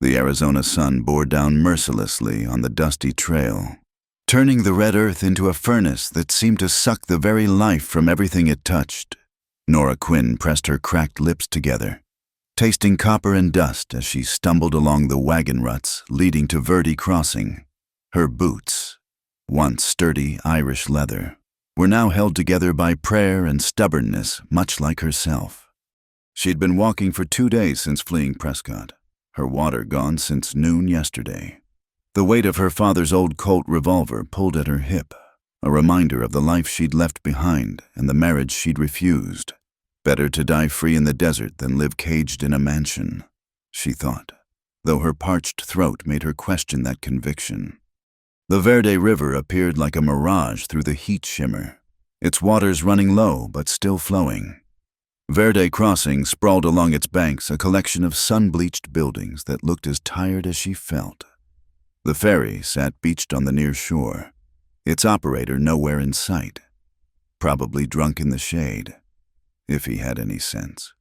The Arizona sun bore down mercilessly on the dusty trail, turning the red earth into a furnace that seemed to suck the very life from everything it touched. Nora Quinn pressed her cracked lips together, tasting copper and dust as she stumbled along the wagon ruts leading to Verde Crossing. Her boots, once sturdy Irish leather, were now held together by prayer and stubbornness, much like herself. She'd been walking for 2 days since fleeing Prescott, her water gone since noon yesterday. The weight of her father's old Colt revolver pulled at her hip, a reminder of the life she'd left behind and the marriage she'd refused. Better to die free in the desert than live caged in a mansion, she thought, though her parched throat made her question that conviction. The Verde River appeared like a mirage through the heat shimmer, its waters running low but still flowing. Verde Crossing sprawled along its banks, a collection of sun-bleached buildings that looked as tired as she felt. The ferry sat beached on the near shore, its operator nowhere in sight, probably drunk in the shade, if he had any sense.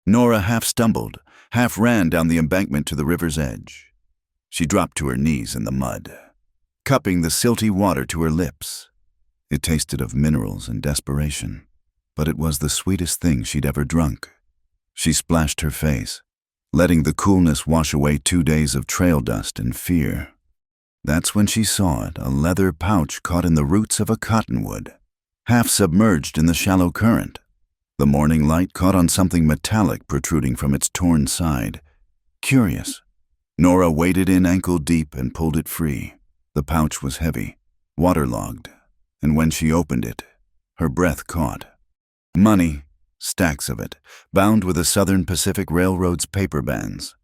Nora half stumbled, half ran down the embankment to the river's edge. She dropped to her knees in the mud, cupping the silty water to her lips. It tasted of minerals and desperation, but it was the sweetest thing she'd ever drunk. She splashed her face, letting the coolness wash away 2 days of trail dust and fear. That's when she saw it, a leather pouch caught in the roots of a cottonwood, half submerged in the shallow current. The morning light caught on something metallic protruding from its torn side. Curious, Nora waded in ankle-deep and pulled it free. The pouch was heavy, waterlogged, and when she opened it, her breath caught. Money, stacks of it, bound with the Southern Pacific Railroad's paper bands.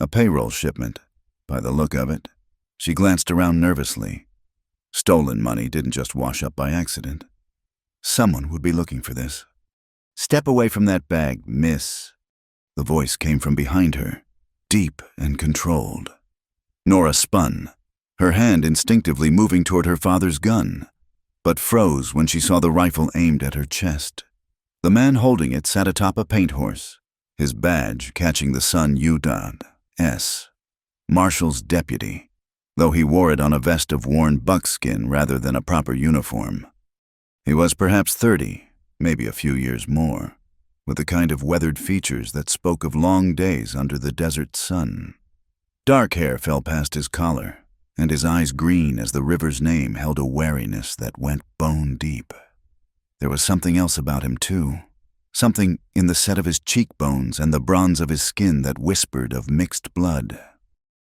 A payroll shipment, by the look of it. She glanced around nervously. Stolen money didn't just wash up by accident. Someone would be looking for this. "Step away from that bag, miss." The voice came from behind her, deep and controlled. Nora spun, her hand instinctively moving toward her father's gun, but froze when she saw the rifle aimed at her chest. The man holding it sat atop a paint horse, his badge catching the sun UDOT-S, Marshal's deputy, though he wore it on a vest of worn buckskin rather than a proper uniform. He was perhaps 30, maybe a few years more, with the kind of weathered features that spoke of long days under the desert sun. Dark hair fell past his collar, and his eyes green as the river's name held a wariness that went bone deep. There was something else about him, too. Something in the set of his cheekbones and the bronze of his skin that whispered of mixed blood.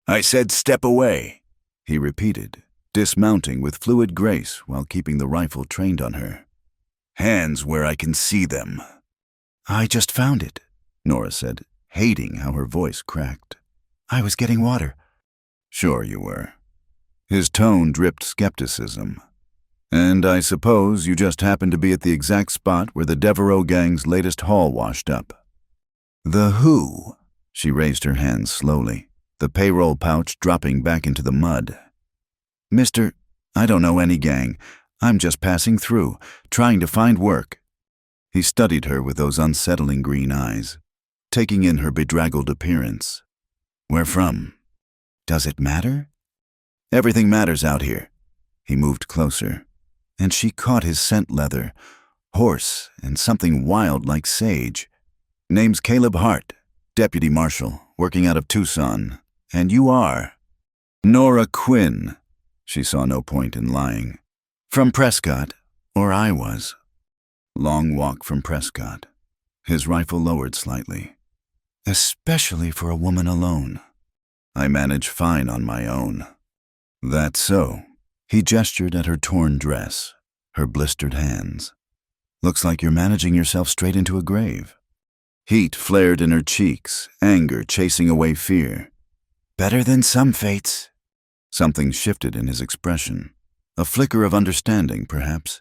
"I said step away," he repeated, dismounting with fluid grace while keeping the rifle trained on her. "Hands where I can see them." "I just found it," Nora said, hating how her voice cracked. "I was getting water." "Sure you were." His tone dripped skepticism. "And I suppose you just happened to be at the exact spot where the Devereaux gang's latest haul washed up." "The who?" She raised her hands slowly, the payroll pouch dropping back into the mud. "Mister, I don't know any gang. I'm just passing through, trying to find work." He studied her with those unsettling green eyes, taking in her bedraggled appearance. "Where from?" "Does it matter?" "Everything matters out here." He moved closer, and she caught his scent leather, hoarse and something wild like sage. "Name's Caleb Hart, deputy marshal, working out of Tucson. And you are?" "Nora Quinn." She saw no point in lying. "From Prescott, or I was." Long walk from Prescott. His rifle lowered slightly. "Especially for a woman alone." "I manage fine on my own." "That's so." He gestured at her torn dress, her blistered hands. "Looks like you're managing yourself straight into a grave." Heat flared in her cheeks, anger chasing away fear. "Better than some fates." Something shifted in his expression. A flicker of understanding, perhaps.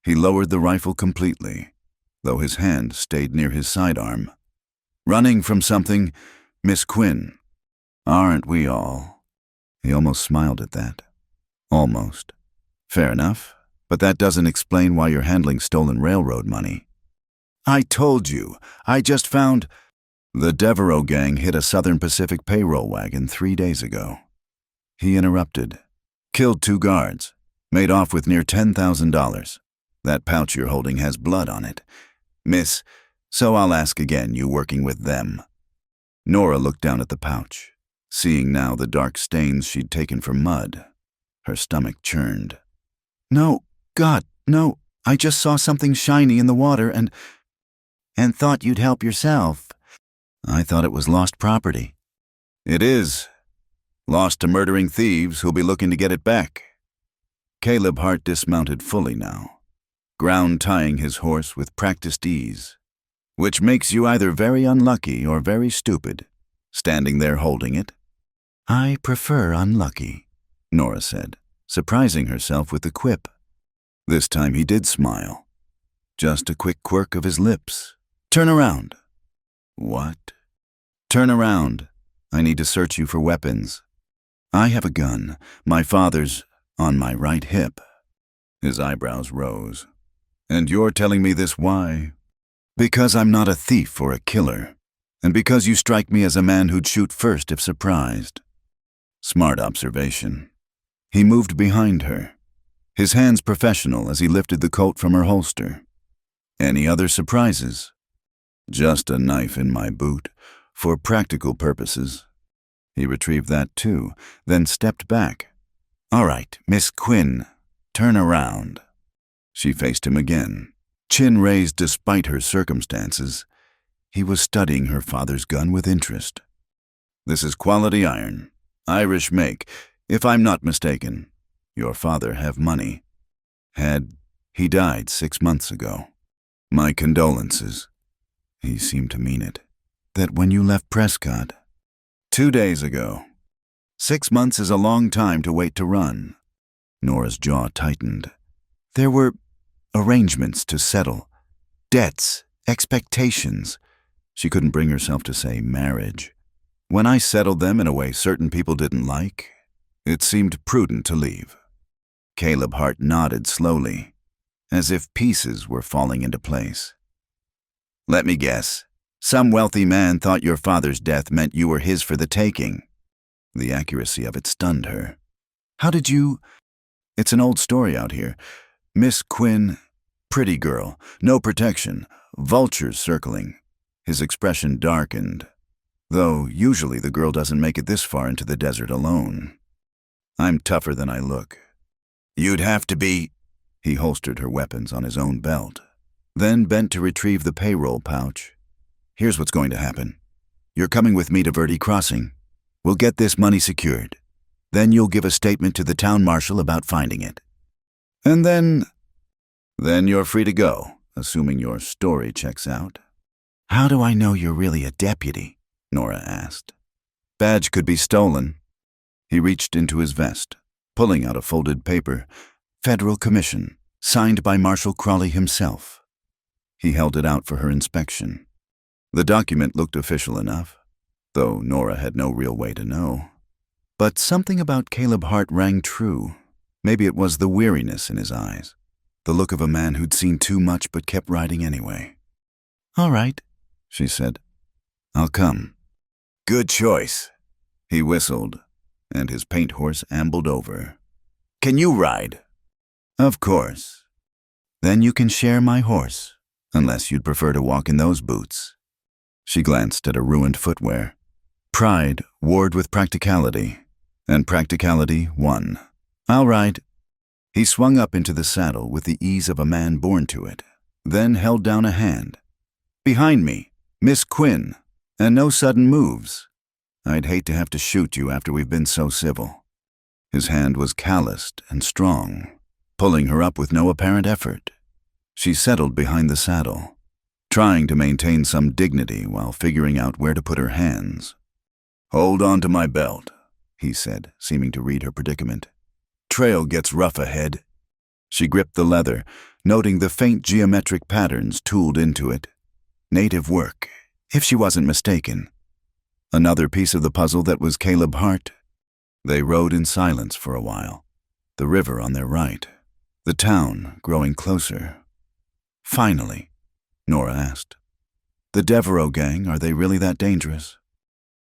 He lowered the rifle completely, though his hand stayed near his sidearm. "Running from something, Miss Quinn. Aren't we all?" He almost smiled at that. "Almost. Fair enough, but that doesn't explain why you're handling stolen railroad money." "I told you, I just found..." The Devereaux gang hit a Southern Pacific payroll wagon 3 days ago. He interrupted. Killed 2 guards. Made off with near $10,000. That pouch you're holding has blood on it. Miss, so I'll ask again, you working with them? Nora looked down at the pouch, seeing now the dark stains she'd taken for mud. Her stomach churned. No, God, no. I just saw something shiny in the water and thought you'd help yourself. I thought it was lost property. It is. Lost to murdering thieves who'll be looking to get it back. Caleb Hart dismounted fully now, ground tying his horse with practiced ease, which makes you either very unlucky or very stupid, standing there holding it. I prefer unlucky, Nora said, surprising herself with the quip. This time he did smile. Just a quick quirk of his lips. Turn around. What? Turn around. I need to search you for weapons. I have a gun, my father's, on my right hip. His eyebrows rose. And you're telling me this why? Because I'm not a thief or a killer, and because you strike me as a man who'd shoot first if surprised. Smart observation. He moved behind her, his hands professional as he lifted the Colt from her holster. Any other surprises? Just a knife in my boot, for practical purposes. He retrieved that too, then stepped back. All right, Miss Quinn, turn around. She faced him again, chin raised despite her circumstances. He was studying her father's gun with interest. This is quality iron, Irish make, if I'm not mistaken. Your father have money. He died 6 months ago. My condolences. He seemed to mean it. That when you left Prescott, 2 days ago. 6 months is a long time to wait to run. Nora's jaw tightened. There were arrangements to settle. Debts, expectations. She couldn't bring herself to say marriage. When I settled them in a way certain people didn't like, it seemed prudent to leave. Caleb Hart nodded slowly, as if pieces were falling into place. Let me guess. Some wealthy man thought your father's death meant you were his for the taking. The accuracy of it stunned her. How did you... It's an old story out here. Miss Quinn, pretty girl, no protection, vultures circling. His expression darkened, though usually the girl doesn't make it this far into the desert alone. I'm tougher than I look. You'd have to be... He holstered her weapons on his own belt, then bent to retrieve the payroll pouch. Here's what's going to happen. You're coming with me to Verde Crossing. We'll get this money secured. Then you'll give a statement to the town marshal about finding it. And then you're free to go, assuming your story checks out. How do I know you're really a deputy? Nora asked. Badge could be stolen. He reached into his vest, pulling out a folded paper. Federal Commission, signed by Marshal Crawley himself. He held it out for her inspection. The document looked official enough, though Nora had no real way to know. But something about Caleb Hart rang true. Maybe it was the weariness in his eyes, the look of a man who'd seen too much but kept riding anyway. All right, she said. I'll come. Good choice. He whistled, and his paint horse ambled over. Can you ride? Of course. Then you can share my horse, unless you'd prefer to walk in those boots. She glanced at her ruined footwear. Pride warred with practicality, and practicality won. I'll ride. He swung up into the saddle with the ease of a man born to it, then held down a hand. Behind me, Miss Quinn, and no sudden moves. I'd hate to have to shoot you after we've been so civil. His hand was calloused and strong, pulling her up with no apparent effort. She settled behind the saddle, trying to maintain some dignity while figuring out where to put her hands. Hold on to my belt, he said, seeming to read her predicament. Trail gets rough ahead. She gripped the leather, noting the faint geometric patterns tooled into it. Native work, if she wasn't mistaken. Another piece of the puzzle that was Caleb Hart. They rode in silence for a while, the river on their right, the town growing closer. Finally, Nora asked, The Devereaux gang, are they really that dangerous?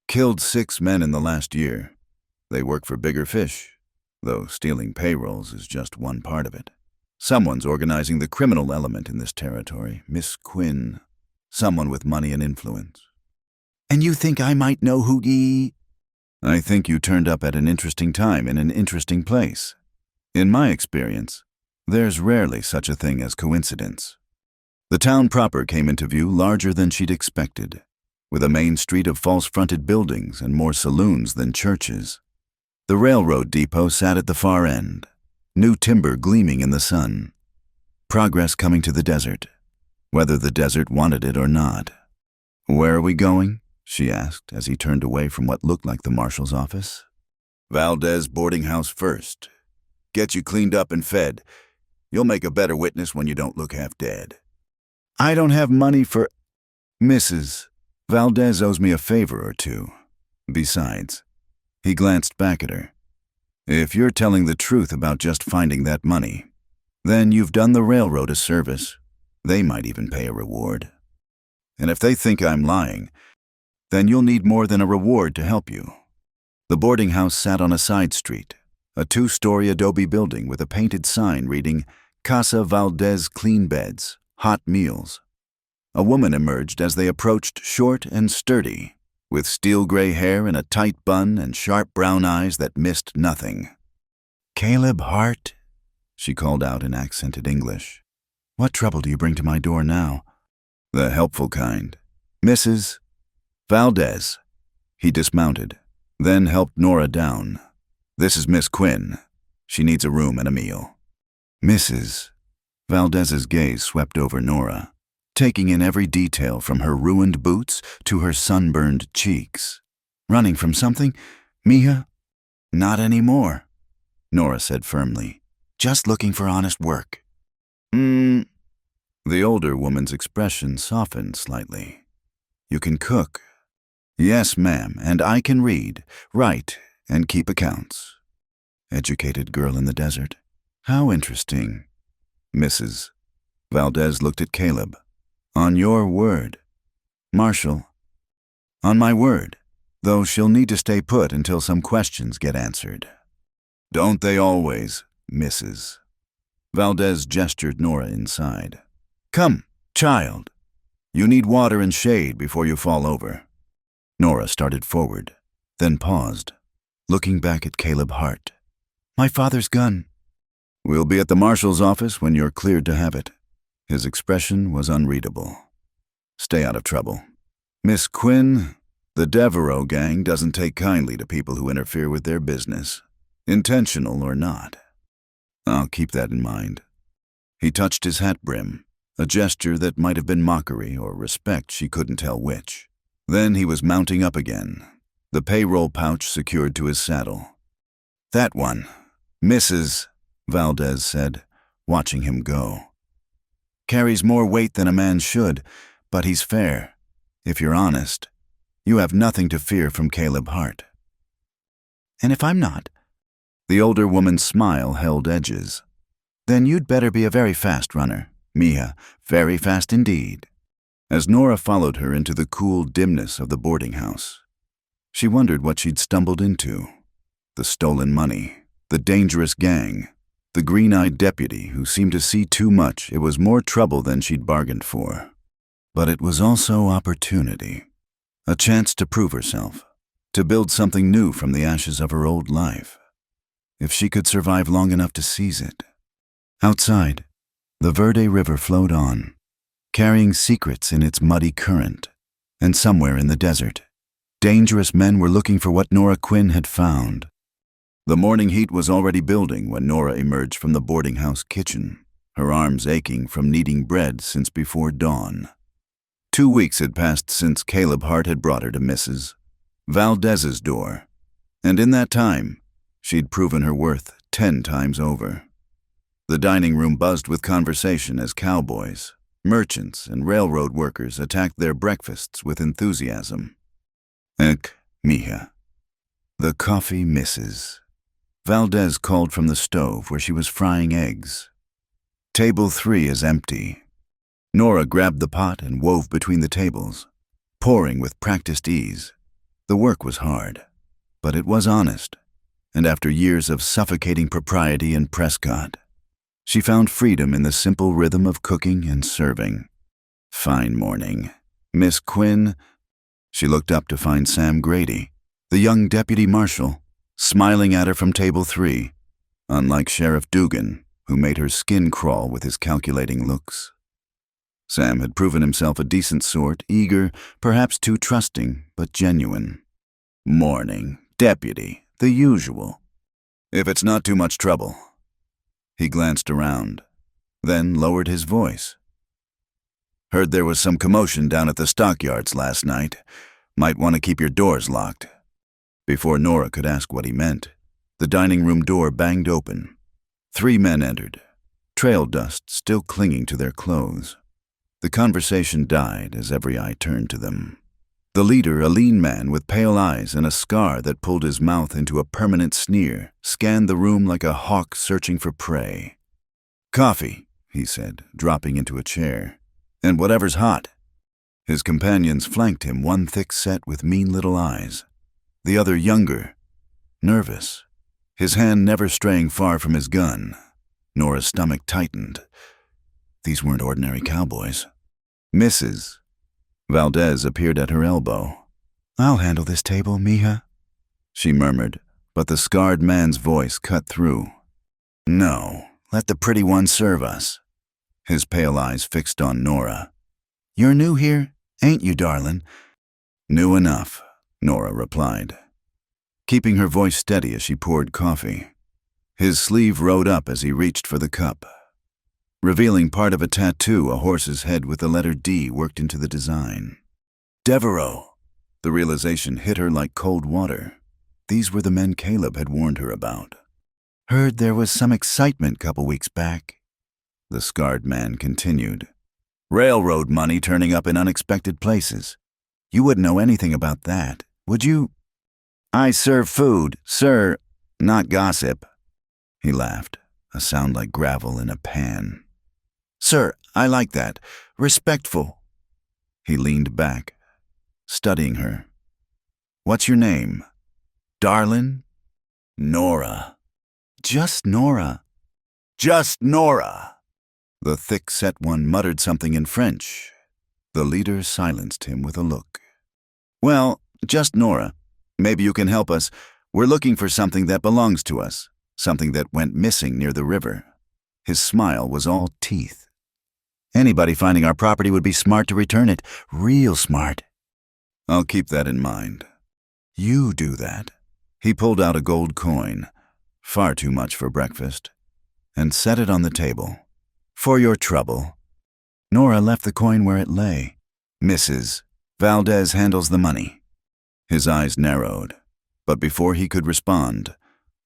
Killed 6 men in the last year. They work for bigger fish, though stealing payrolls is just one part of it. Someone's organizing the criminal element in this territory. Miss Quinn. Someone with money and influence. And you think I might know who I think you turned up at an interesting time in an interesting place. In my experience, there's rarely such a thing as coincidence. The town proper came into view larger than she'd expected, with a main street of false-fronted buildings and more saloons than churches. The railroad depot sat at the far end, new timber gleaming in the sun. Progress coming to the desert, whether the desert wanted it or not. Where are we going? She asked as he turned away from what looked like the marshal's office. Valdez boarding house first. Get you cleaned up and fed. You'll make a better witness when you don't look half dead. I don't have money for... Mrs. Valdez owes me a favor or two. Besides, he glanced back at her. If you're telling the truth about just finding that money, then you've done the railroad a service. They might even pay a reward. And if they think I'm lying, then you'll need more than a reward to help you. The boarding house sat on a side street, a 2-story adobe building with a painted sign reading, Casa Valdez Clean Beds, Hot Meals. A woman emerged as they approached, short and sturdy, with steel-gray hair and a tight bun and sharp brown eyes that missed nothing. Caleb Hart, she called out in accented English. What trouble do you bring to my door now? The helpful kind. Mrs. Valdez. He dismounted, then helped Nora down. This is Miss Quinn. She needs a room and a meal. Mrs. Valdez's gaze swept over Nora, taking in every detail from her ruined boots to her sunburned cheeks. Running from something? Mia? Not anymore, Nora said firmly. Just looking for honest work. The older woman's expression softened slightly. You can cook. Yes, ma'am, and I can read, write, and keep accounts. Educated girl in the desert. How interesting. Mrs. Valdez looked at Caleb. On your word. Marshal. On my word, though she'll need to stay put until some questions get answered. Don't they always, Mrs. Valdez gestured Nora inside. Come, child. You need water and shade before you fall over. Nora started forward, then paused, looking back at Caleb Hart. My father's gun. We'll be at the marshal's office when you're cleared to have it. His expression was unreadable. Stay out of trouble. Miss Quinn, the Devereaux gang doesn't take kindly to people who interfere with their business, intentional or not. I'll keep that in mind. He touched his hat brim, a gesture that might have been mockery or respect, she couldn't tell which. Then he was mounting up again, the payroll pouch secured to his saddle. That one, Mrs. Valdez said, watching him go. Carries more weight than a man should, but he's fair. If you're honest, you have nothing to fear from Caleb Hart. And if I'm not? The older woman's smile held edges. Then you'd better be a very fast runner, Mia, very fast indeed. As Nora followed her into the cool dimness of the boarding house, she wondered what she'd stumbled into. The stolen money, the dangerous gang, the green-eyed deputy who seemed to see too much. It was more trouble than she'd bargained for. But it was also opportunity, a chance to prove herself, to build something new from the ashes of her old life, if she could survive long enough to seize it. Outside, the Verde River flowed on, carrying secrets in its muddy current, and somewhere in the desert, dangerous men were looking for what Nora Quinn had found. The morning heat was already building when Nora emerged from the boarding house kitchen, her arms aching from kneading bread since before dawn. 2 weeks had passed since Caleb Hart had brought her to Mrs. Valdez's door, and in that time, she'd proven her worth 10 times over. The dining room buzzed with conversation as cowboys, merchants, and railroad workers attacked their breakfasts with enthusiasm. Ek, mija. The coffee misses. Valdez called from the stove where she was frying eggs. Table 3 is empty. Nora grabbed the pot and wove between the tables, pouring with practiced ease. The work was hard, but it was honest, and after years of suffocating propriety in Prescott, she found freedom in the simple rhythm of cooking and serving. Fine morning. Miss Quinn. She looked up to find Sam Grady, the young deputy marshal, smiling at her from table 3, unlike Sheriff Dugan, who made her skin crawl with his calculating looks. Sam had proven himself a decent sort, eager, perhaps too trusting, but genuine. Morning, deputy, the usual. If it's not too much trouble. He glanced around, then lowered his voice. Heard there was some commotion down at the stockyards last night. Might want to keep your doors locked. Before Nora could ask what he meant, the dining room door banged open. 3 men entered, trail dust still clinging to their clothes. The conversation died as every eye turned to them. The leader, a lean man with pale eyes and a scar that pulled his mouth into a permanent sneer, scanned the room like a hawk searching for prey. "Coffee," he said, dropping into a chair. "And whatever's hot." His companions flanked him, one thick set with mean little eyes, the other younger, nervous, his hand never straying far from his gun. Nora's stomach tightened. These weren't ordinary cowboys. "Mrs." Valdez appeared at her elbow. "I'll handle this table, mija," she murmured, but the scarred man's voice cut through. "No, let the pretty one serve us." His pale eyes fixed on Nora. "You're new here, ain't you, darlin'?" "New enough," Nora replied, keeping her voice steady as she poured coffee. His sleeve rode up as he reached for the cup, revealing part of a tattoo, a horse's head with the letter D worked into the design. Devereaux! The realization hit her like cold water. These were the men Caleb had warned her about. "Heard there was some excitement couple weeks back," the scarred man continued. "Railroad money turning up in unexpected places. You wouldn't know anything about that, would you?" "I serve food, sir, not gossip." He laughed, a sound like gravel in a pan. "Sir, I like that. Respectful." He leaned back, studying her. "What's your name?" "Darlin'." "Nora." "Just Nora." "Just Nora." The thick-set one muttered something in French. The leader silenced him with a look. "Well, just Nora. Maybe you can help us. We're looking for something that belongs to us, something that went missing near the river." His smile was all teeth. "Anybody finding our property would be smart to return it. Real smart." "I'll keep that in mind." "You do that." He pulled out a gold coin, far too much for breakfast, and set it on the table. "For your trouble." Nora left the coin where it lay. "Mrs. Valdez handles the money." His eyes narrowed, but before he could respond,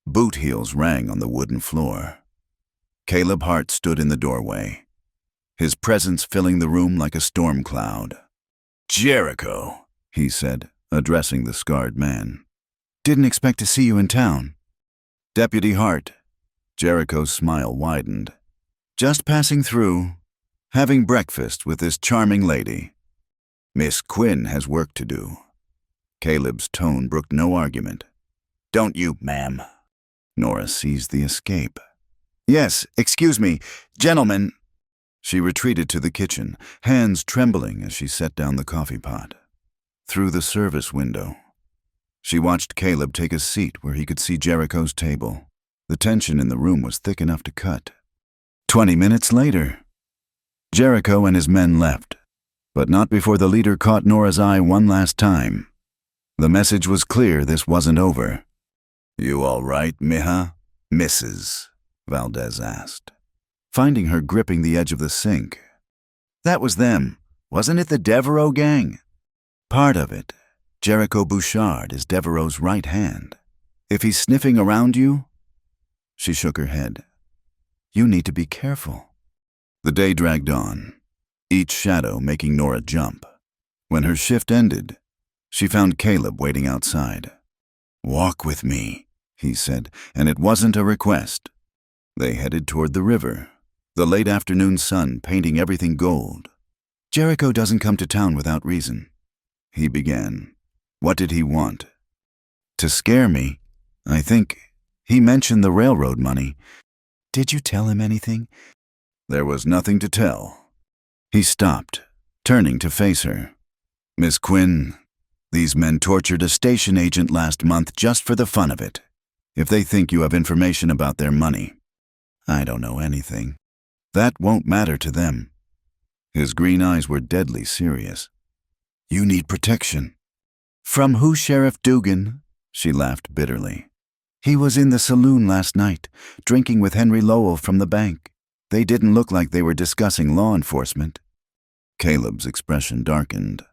boot heels rang on the wooden floor. Caleb Hart stood in the doorway, his presence filling the room like a storm cloud. "Jericho," he said, addressing the scarred man. "Didn't expect to see you in town." "Deputy Hart." Jericho's smile widened. "Just passing through, having breakfast with this charming lady. Miss Quinn has work to do." Caleb's tone brooked no argument. "Don't you, ma'am?" Nora seized the escape. "Yes, excuse me, gentlemen." She retreated to the kitchen, hands trembling as she set down the coffee pot. Through the service window, she watched Caleb take a seat where he could see Jericho's table. The tension in the room was thick enough to cut. 20 minutes later, Jericho and his men left, but not before the leader caught Nora's eye one last time. The message was clear, this wasn't over. "You all right, mija?" "Mrs." Valdez asked, finding her gripping the edge of the sink. "That was them. Wasn't it the Devereaux gang?" "Part of it. Jericho Bouchard is Devereaux's right hand. If he's sniffing around you..." She shook her head. "You need to be careful." The day dragged on, each shadow making Nora jump. When her shift ended, she found Caleb waiting outside. "Walk with me," he said, and it wasn't a request. They headed toward the river, the late afternoon sun painting everything gold, Jericho doesn't come to town without reason, he began. What did he want? To scare me, I think. He mentioned the railroad money. Did you tell him anything? There was nothing to tell. He stopped, turning to face her. Miss Quinn, these men tortured a station agent last month just for the fun of it. If they think you have information about their money, I don't know anything. That won't matter to them. His green eyes were deadly serious. You need protection. From who, Sheriff Dugan? She laughed bitterly. He was in the saloon last night, drinking with Henry Lowell from the bank. They didn't look like they were discussing law enforcement. Caleb's expression darkened.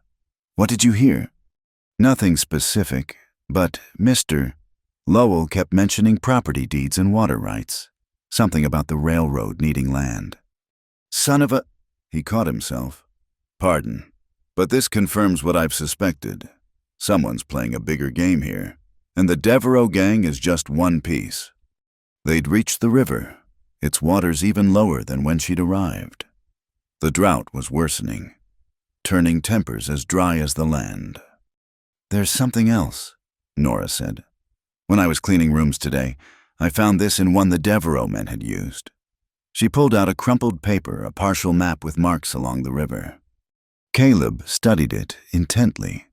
What did you hear? Nothing specific, but Mr. Lowell kept mentioning property deeds and water rights. Something about the railroad needing land. Son of a... He caught himself. Pardon, but this confirms what I've suspected. Someone's playing a bigger game here, and the Devereaux gang is just one piece. They'd reached the river, its waters even lower than when she'd arrived. The drought was worsening, turning tempers as dry as the land. There's something else, Nora said. When I was cleaning rooms today, I found this in one the Devereaux men had used. She pulled out a crumpled paper, a partial map with marks along the river. Caleb studied it intently.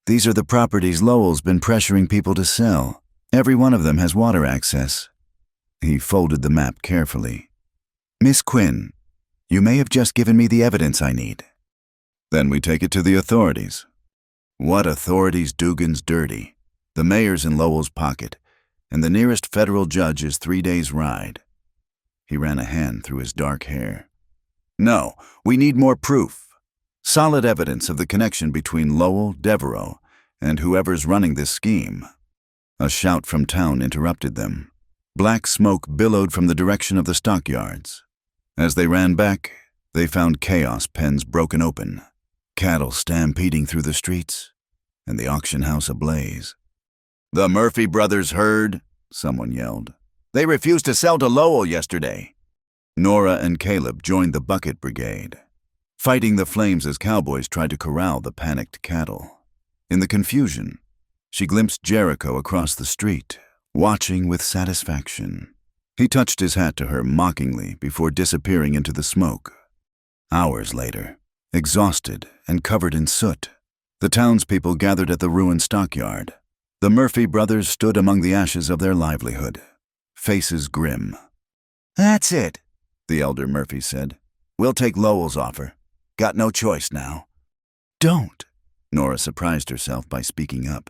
These are the properties Lowell's been pressuring people to sell. Every one of them has water access. He folded the map carefully. Miss Quinn, you may have just given me the evidence I need. Then we take it to the authorities. What authorities? Dugan's dirty. The mayor's in Lowell's pocket, and the nearest federal judge is 3 days' ride. He ran a hand through his dark hair. No, we need more proof. Solid evidence of the connection between Lowell, Devereaux, and whoever's running this scheme. A shout from town interrupted them. Black smoke billowed from the direction of the stockyards. As they ran back, they found chaos pens broken open, cattle stampeding through the streets, and the auction house ablaze. The Murphy brothers heard, someone yelled. They refused to sell to Lowell yesterday. Nora and Caleb joined the bucket brigade, fighting the flames as cowboys tried to corral the panicked cattle. In the confusion, she glimpsed Jericho across the street, watching with satisfaction. He touched his hat to her mockingly before disappearing into the smoke. Hours later, exhausted and covered in soot, the townspeople gathered at the ruined stockyard. The Murphy brothers stood among the ashes of their livelihood, faces grim. That's it, the elder Murphy said. We'll take Lowell's offer. Got no choice now. Don't, Nora surprised herself by speaking up.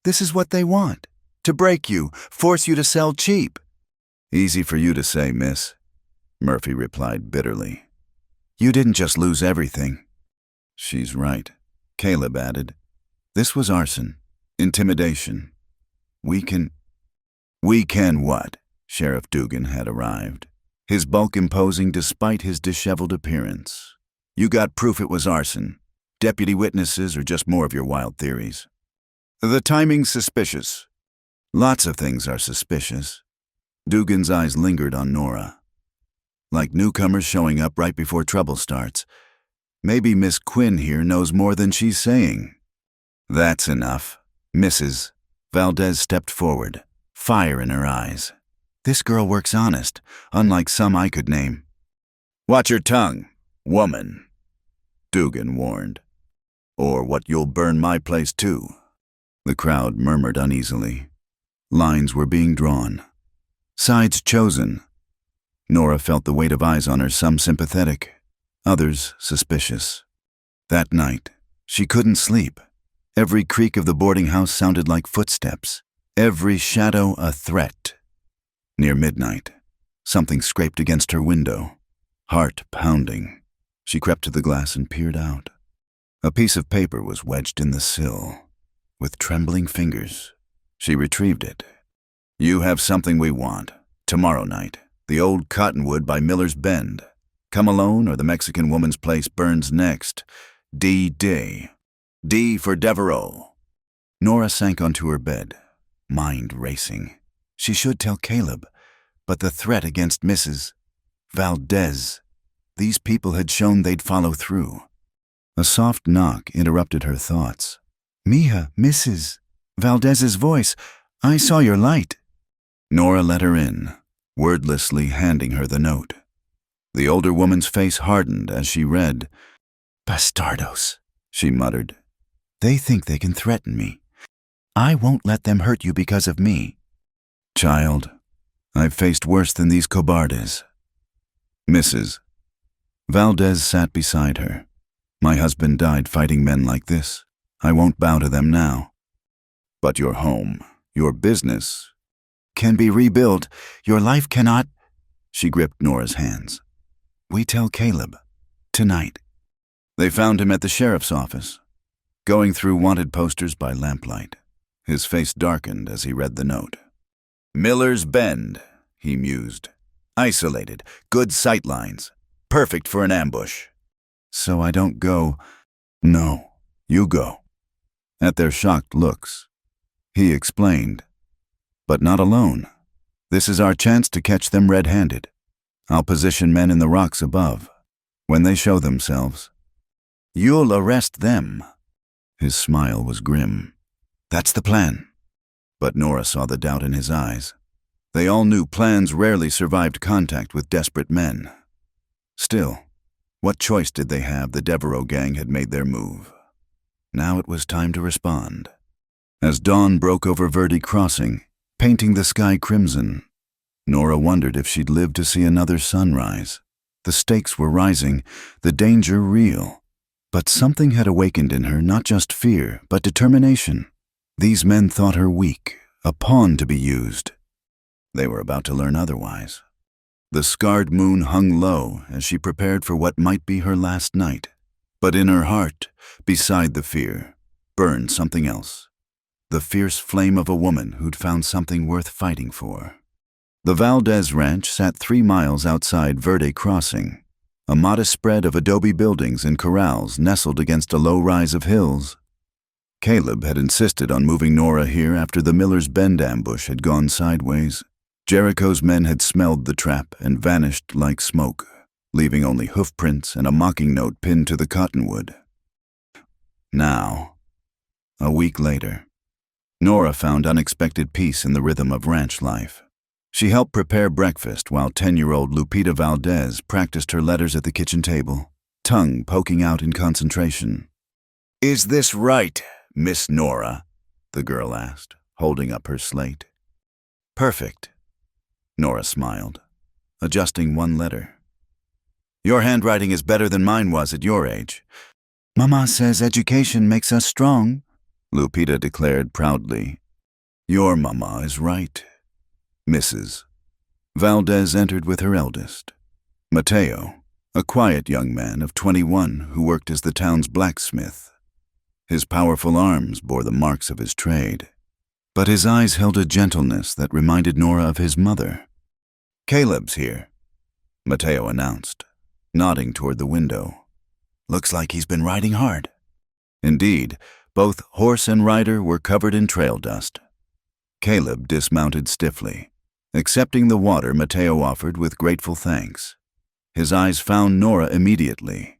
This is what they want. To break you, force you to sell cheap. Easy for you to say, miss, Murphy replied bitterly. You didn't just lose everything. She's right, Caleb added. This was arson, intimidation. We can what? Sheriff Dugan had arrived, his bulk imposing despite his disheveled appearance. You got proof it was arson. Deputy witnesses or just more of your wild theories? The timing's suspicious. Lots of things are suspicious. Dugan's eyes lingered on Nora. Like newcomers showing up right before trouble starts. Maybe Miss Quinn here knows more than she's saying. That's enough. Mrs. Valdez stepped forward, fire in her eyes. This girl works honest, unlike some I could name. Watch your tongue, woman, Dugan warned. Or what you'll burn my place too. The crowd murmured uneasily. Lines were being drawn. Sides chosen. Nora felt the weight of eyes on her, some sympathetic, others suspicious. That night, she couldn't sleep. Every creak of the boarding house sounded like footsteps, every shadow a threat. Near midnight, something scraped against her window, heart pounding. She crept to the glass and peered out. A piece of paper was wedged in the sill. With trembling fingers, she retrieved it. You have something we want. Tomorrow night, the old cottonwood by Miller's Bend. Come alone or the Mexican woman's place burns next. D-Day. D for Devereaux. Nora sank onto her bed, mind racing. She should tell Caleb, but the threat against Mrs. Valdez. These people had shown they'd follow through. A soft knock interrupted her thoughts. "Mija, Mrs. Valdez's voice. I saw your light." Nora let her in, wordlessly handing her the note. The older woman's face hardened as she read. "Bastardos," she muttered. "They think they can threaten me. I won't let them hurt you because of me." "Child, I've faced worse than these cobardes." "Mrs." Valdez sat beside her. "My husband died fighting men like this. I won't bow to them now." "But your home, your business—" "Can be rebuilt. Your life cannot—" She gripped Nora's hands. "We tell Caleb. Tonight." They found him at the sheriff's office, going through wanted posters by lamplight. His face darkened as he read the note. "Miller's Bend," he mused. "Isolated, good sight lines. Perfect for an ambush." "So I don't go—" "No, you go." At their shocked looks, he explained. "But not alone. This is our chance to catch them red-handed. I'll position men in the rocks above. When they show themselves, you'll arrest them." His smile was grim. "That's the plan." But Nora saw the doubt in his eyes. They all knew plans rarely survived contact with desperate men. Still, what choice did they have? The Devereaux gang had made their move. Now it was time to respond. As dawn broke over Verde Crossing, painting the sky crimson, Nora wondered if she'd live to see another sunrise. The stakes were rising, the danger real. But something had awakened in her, not just fear, but determination. These men thought her weak, a pawn to be used. They were about to learn otherwise. The scarred moon hung low as she prepared for what might be her last night. But in her heart, beside the fear, burned something else. The fierce flame of a woman who'd found something worth fighting for. The Valdez Ranch sat 3 miles outside Verde Crossing, a modest spread of adobe buildings and corrals nestled against a low rise of hills. Caleb had insisted on moving Nora here after the Miller's Bend ambush had gone sideways. Jericho's men had smelled the trap and vanished like smoke, leaving only hoofprints and a mocking note pinned to the cottonwood. Now, a week later, Nora found unexpected peace in the rhythm of ranch life. She helped prepare breakfast while 10-year-old Lupita Valdez practiced her letters at the kitchen table, tongue poking out in concentration. "Is this right, Miss Nora?" the girl asked, holding up her slate. "Perfect," Nora smiled, adjusting one letter. "Your handwriting is better than mine was at your age." "Mama says education makes us strong," Lupita declared proudly. "Your mama is right, Mrs." Valdez entered with her eldest, Mateo, a quiet young man of 21 who worked as the town's blacksmith. His powerful arms bore the marks of his trade, but his eyes held a gentleness that reminded Nora of his mother. "Caleb's here," Mateo announced, nodding toward the window. "Looks like he's been riding hard." Indeed, both horse and rider were covered in trail dust. Caleb dismounted stiffly, accepting the water Mateo offered with grateful thanks. His eyes found Nora immediately.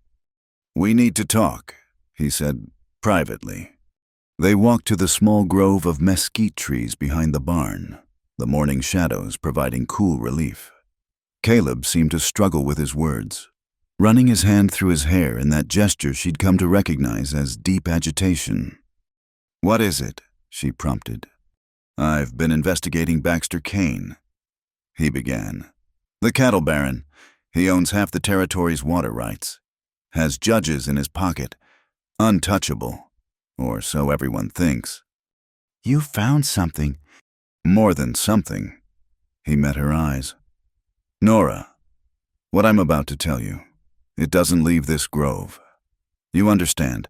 "We need to talk," he said, privately. They walked to the small grove of mesquite trees behind the barn, the morning shadows providing cool relief. Caleb seemed to struggle with his words, running his hand through his hair in that gesture she'd come to recognize as deep agitation. "What is it?" she prompted. "I've been investigating Baxter Kane," he began. "The cattle baron. He owns half the territory's water rights. Has judges in his pocket. Untouchable. Or so everyone thinks." "You found something." "More than something." He met her eyes. "Nora, what I'm about to tell you, it doesn't leave this grove. You understand?"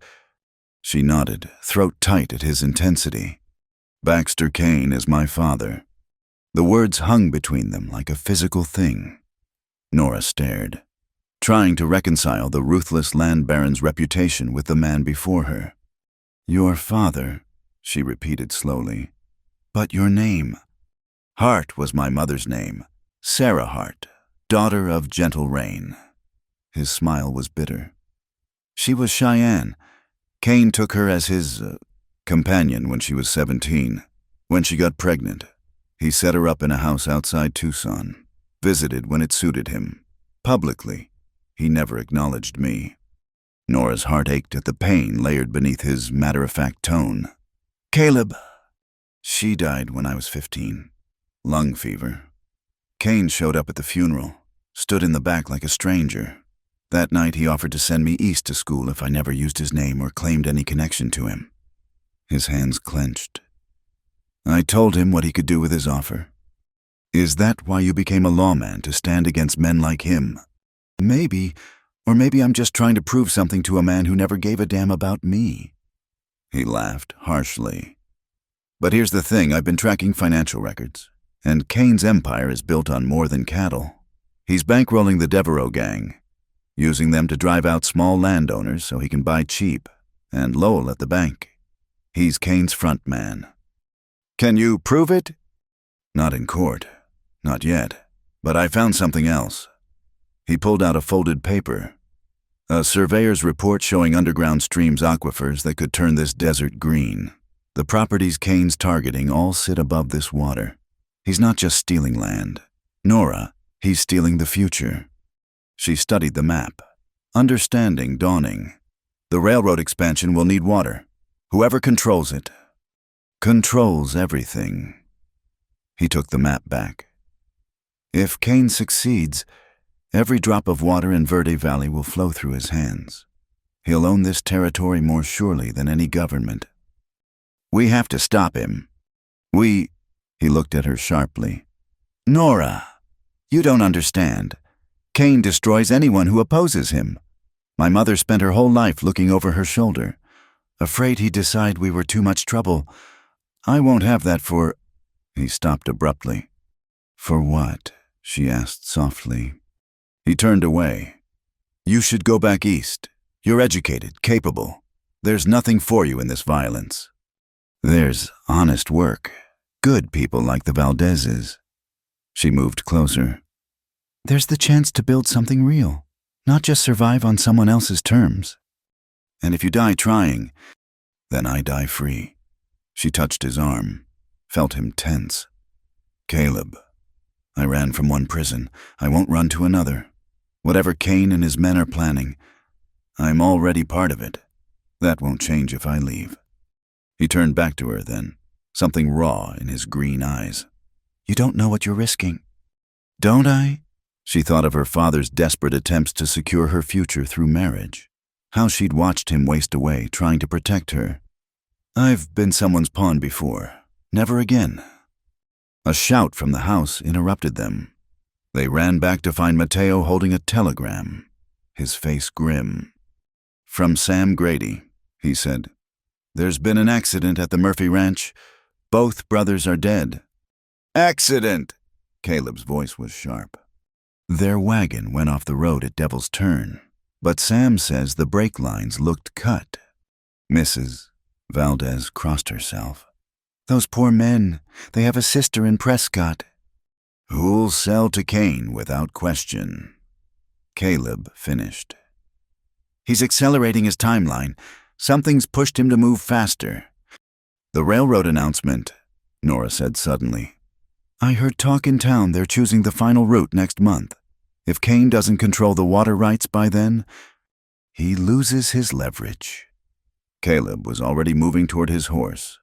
She nodded, throat tight at his intensity. "Baxter Kane is my father." The words hung between them like a physical thing. Nora stared, trying to reconcile the ruthless land baron's reputation with the man before her. "Your father," she repeated slowly. "But your name?" "Hart was my mother's name. Sarah Hart, daughter of gentle rain." His smile was bitter. She was Cheyenne. Kane took her as his companion when she was 17. When she got pregnant, he set her up in a house outside Tucson, visited when it suited him. Publicly, he never acknowledged me. Nora's heart ached at the pain layered beneath his matter-of-fact tone. Caleb. She died when I was 15. Lung fever. Kane showed up at the funeral, stood in the back like a stranger. That night he offered to send me east to school if I never used his name or claimed any connection to him. His hands clenched. I told him what he could do with his offer. Is that why you became a lawman, to stand against men like him? Maybe, or maybe I'm just trying to prove something to a man who never gave a damn about me. He laughed harshly. But here's the thing, I've been tracking financial records, and Kane's empire is built on more than cattle. He's bankrolling the Devereaux gang, using them to drive out small landowners so he can buy cheap, and Lowell at the bank. He's Kane's front man. Can you prove it? Not in court. Not yet. But I found something else. He pulled out a folded paper. A surveyor's report showing underground streams aquifers that could turn this desert green. The properties Kane's targeting all sit above this water. He's not just stealing land. Nora, he's stealing the future. She studied the map. Understanding dawning. The railroad expansion will need water. Whoever controls it controls everything. He took the map back. If Kane succeeds, every drop of water in Verde Valley will flow through his hands. He'll own this territory more surely than any government. We have to stop him. He looked at her sharply. Nora, you don't understand. Kane destroys anyone who opposes him. My mother spent her whole life looking over her shoulder, afraid he'd decide we were too much trouble. I won't have that for... He stopped abruptly. For what? She asked softly. He turned away. You should go back east. You're educated, capable. There's nothing for you in this violence. There's honest work. Good people like the Valdezes. She moved closer. There's the chance to build something real, not just survive on someone else's terms. And if you die trying, then I die free. She touched his arm, felt him tense. Caleb, I ran from one prison. I won't run to another. Whatever Kane and his men are planning, I'm already part of it. That won't change if I leave. He turned back to her then, something raw in his green eyes. You don't know what you're risking. Don't I? She thought of her father's desperate attempts to secure her future through marriage. How she'd watched him waste away trying to protect her. I've been someone's pawn before. Never again. A shout from the house interrupted them. They ran back to find Mateo holding a telegram, his face grim. From Sam Grady, he said. There's been an accident at the Murphy Ranch. Both brothers are dead. Accident! Caleb's voice was sharp. Their wagon went off the road at Devil's Turn, but Sam says the brake lines looked cut. Mrs. Valdez crossed herself. Those poor men, they have a sister in Prescott. Who'll sell to Kane without question. Caleb finished. He's accelerating his timeline. Something's pushed him to move faster. The railroad announcement, Nora said suddenly. I heard talk in town they're choosing the final route next month. If Kane doesn't control the water rights by then, he loses his leverage. Caleb was already moving toward his horse.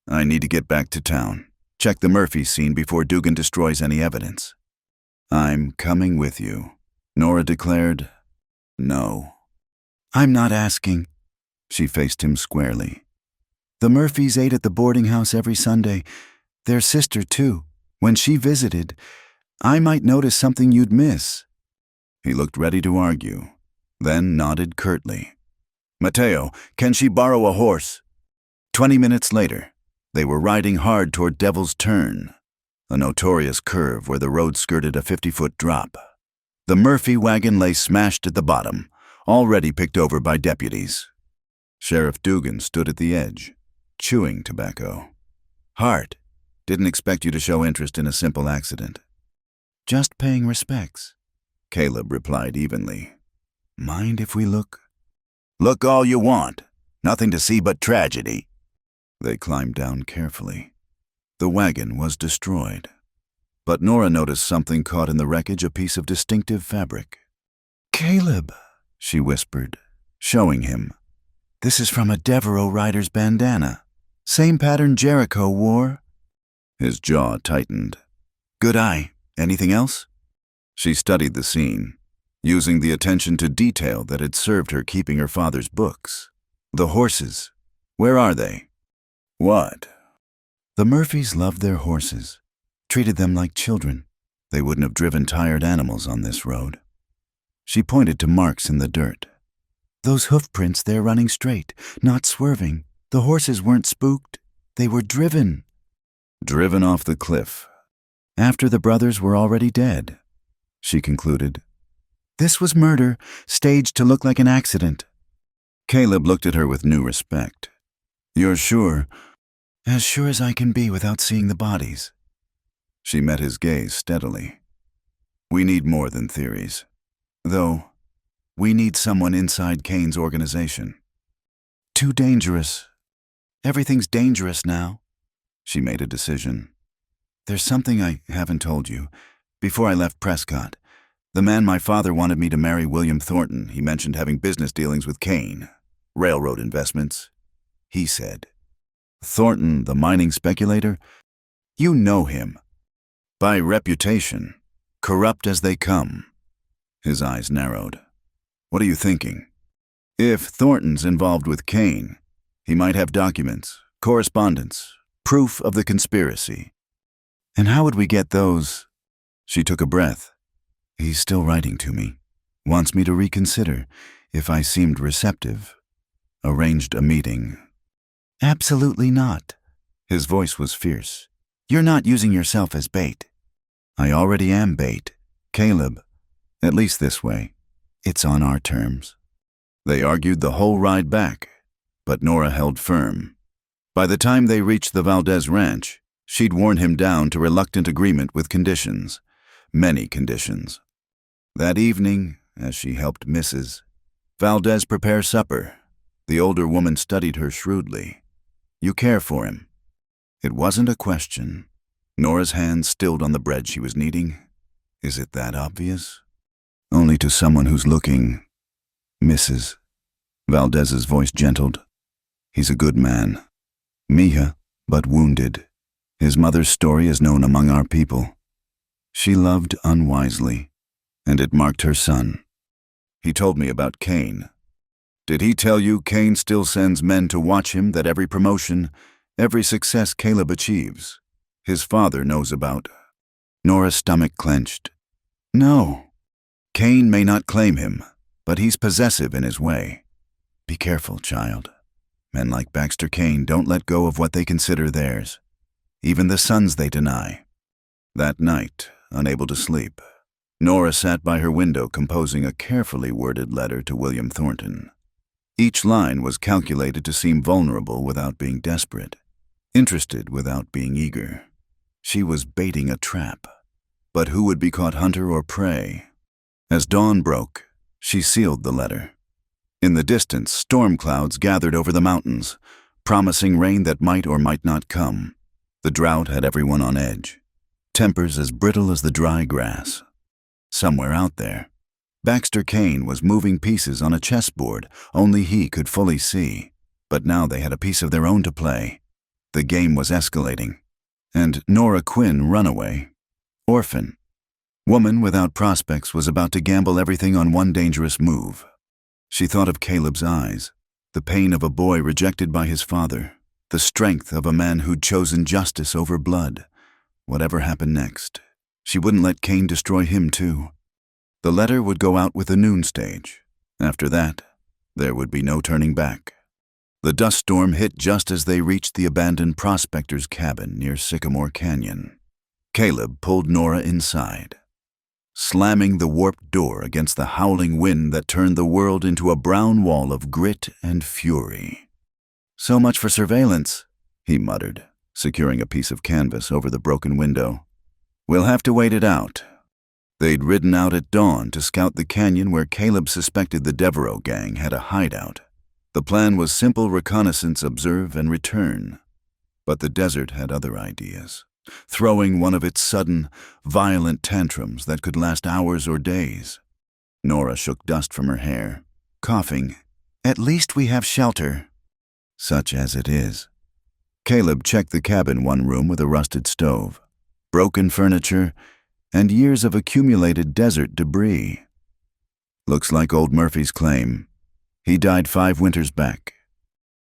I need to get back to town. Check the Murphy scene before Dugan destroys any evidence. I'm coming with you, Nora declared. No. I'm not asking. She faced him squarely. The Murphys ate at the boarding house every Sunday. Their sister, too. When she visited, I might notice something you'd miss. He looked ready to argue, then nodded curtly. Mateo, can she borrow a horse? 20 minutes later, they were riding hard toward Devil's Turn, a notorious curve where the road skirted a 50-foot drop. The Murphy wagon lay smashed at the bottom, already picked over by deputies. Sheriff Dugan stood at the edge, chewing tobacco. Hart, didn't expect you to show interest in a simple accident. Just paying respects, Caleb replied evenly. Mind if we look? Look all you want. Nothing to see but tragedy. They climbed down carefully. The wagon was destroyed. But Nora noticed something caught in the wreckage, a piece of distinctive fabric. "Caleb," she whispered, showing him. "This is from a Devereaux rider's bandana. Same pattern Jericho wore." His jaw tightened. "Good eye. Anything else?" She studied the scene, using the attention to detail that had served her keeping her father's books. "The horses. Where are they?" "What?" "The Murphys loved their horses. Treated them like children. They wouldn't have driven tired animals on this road." She pointed to marks in the dirt. "Those hoof prints there running straight, not swerving. The horses weren't spooked. They were driven." "Driven off the cliff. After the brothers were already dead," she concluded. "This was murder, staged to look like an accident." Caleb looked at her with new respect. "You're sure?" "As sure as I can be without seeing the bodies." She met his gaze steadily. "We need more than theories. Though, we need someone inside Kane's organization." "Too dangerous. Everything's dangerous now." She made a decision. "There's something I haven't told you. Before I left Prescott, the man my father wanted me to marry, William Thornton, he mentioned having business dealings with Kane. Railroad investments, he said." "Thornton, the mining speculator? You know him. By reputation, corrupt as they come." His eyes narrowed. "What are you thinking?" "If Thornton's involved with Kane, he might have documents, correspondence, proof of the conspiracy." "And how would we get those?" She took a breath. "He's still writing to me. Wants me to reconsider if I seemed receptive. Arranged a meeting." "Absolutely not." His voice was fierce. "You're not using yourself as bait." "I already am bait, Caleb. At least this way. It's on our terms." They argued the whole ride back, but Nora held firm. By the time they reached the Valdez ranch, she'd worn him down to reluctant agreement with conditions. Many conditions. That evening, as she helped Mrs. Valdez prepare supper, the older woman studied her shrewdly. "You care for him." It wasn't a question. Nora's hand stilled on the bread she was kneading. Is it that obvious? Only to someone who's looking. "Mrs." Valdez's voice gentled. "He's a good man. Mija, but wounded. His mother's story is known among our people. She loved unwisely, and it marked her son. He told me about Kane. Did he tell you Kane still sends men to watch him, that every promotion, every success Caleb achieves, his father knows about?" Nora's stomach clenched. "No. Kane may not claim him, but he's possessive in his way. Be careful, child. Men like Baxter Kane don't let go of what they consider theirs, even the sons they deny." That night, unable to sleep, Nora sat by her window composing a carefully worded letter to William Thornton. Each line was calculated to seem vulnerable without being desperate, interested without being eager. She was baiting a trap. But who would be caught hunter or prey? As dawn broke, she sealed the letter. In the distance, storm clouds gathered over the mountains, promising rain that might or might not come. The drought had everyone on edge, tempers as brittle as the dry grass. Somewhere out there, Baxter Kane was moving pieces on a chessboard only he could fully see. But now they had a piece of their own to play. The game was escalating. And Nora Quinn, runaway, orphan, woman without prospects, was about to gamble everything on one dangerous move. She thought of Caleb's eyes, the pain of a boy rejected by his father, the strength of a man who'd chosen justice over blood. Whatever happened next, she wouldn't let Kane destroy him too. The letter would go out with the noon stage. After that, there would be no turning back. The dust storm hit just as they reached the abandoned prospector's cabin near Sycamore Canyon. Caleb pulled Nora inside, slamming the warped door against the howling wind that turned the world into a brown wall of grit and fury. "So much for surveillance," he muttered, securing a piece of canvas over the broken window. "We'll have to wait it out." They'd ridden out at dawn to scout the canyon where Caleb suspected the Devereaux gang had a hideout. The plan was simple reconnaissance, observe, and return. But the desert had other ideas, throwing one of its sudden, violent tantrums that could last hours or days. Nora shook dust from her hair, coughing. "At least we have shelter." "Such as it is." Caleb checked the cabin, one room with a rusted stove, broken furniture, and years of accumulated desert debris. "Looks like old Murphy's claim. He died 5 winters back,"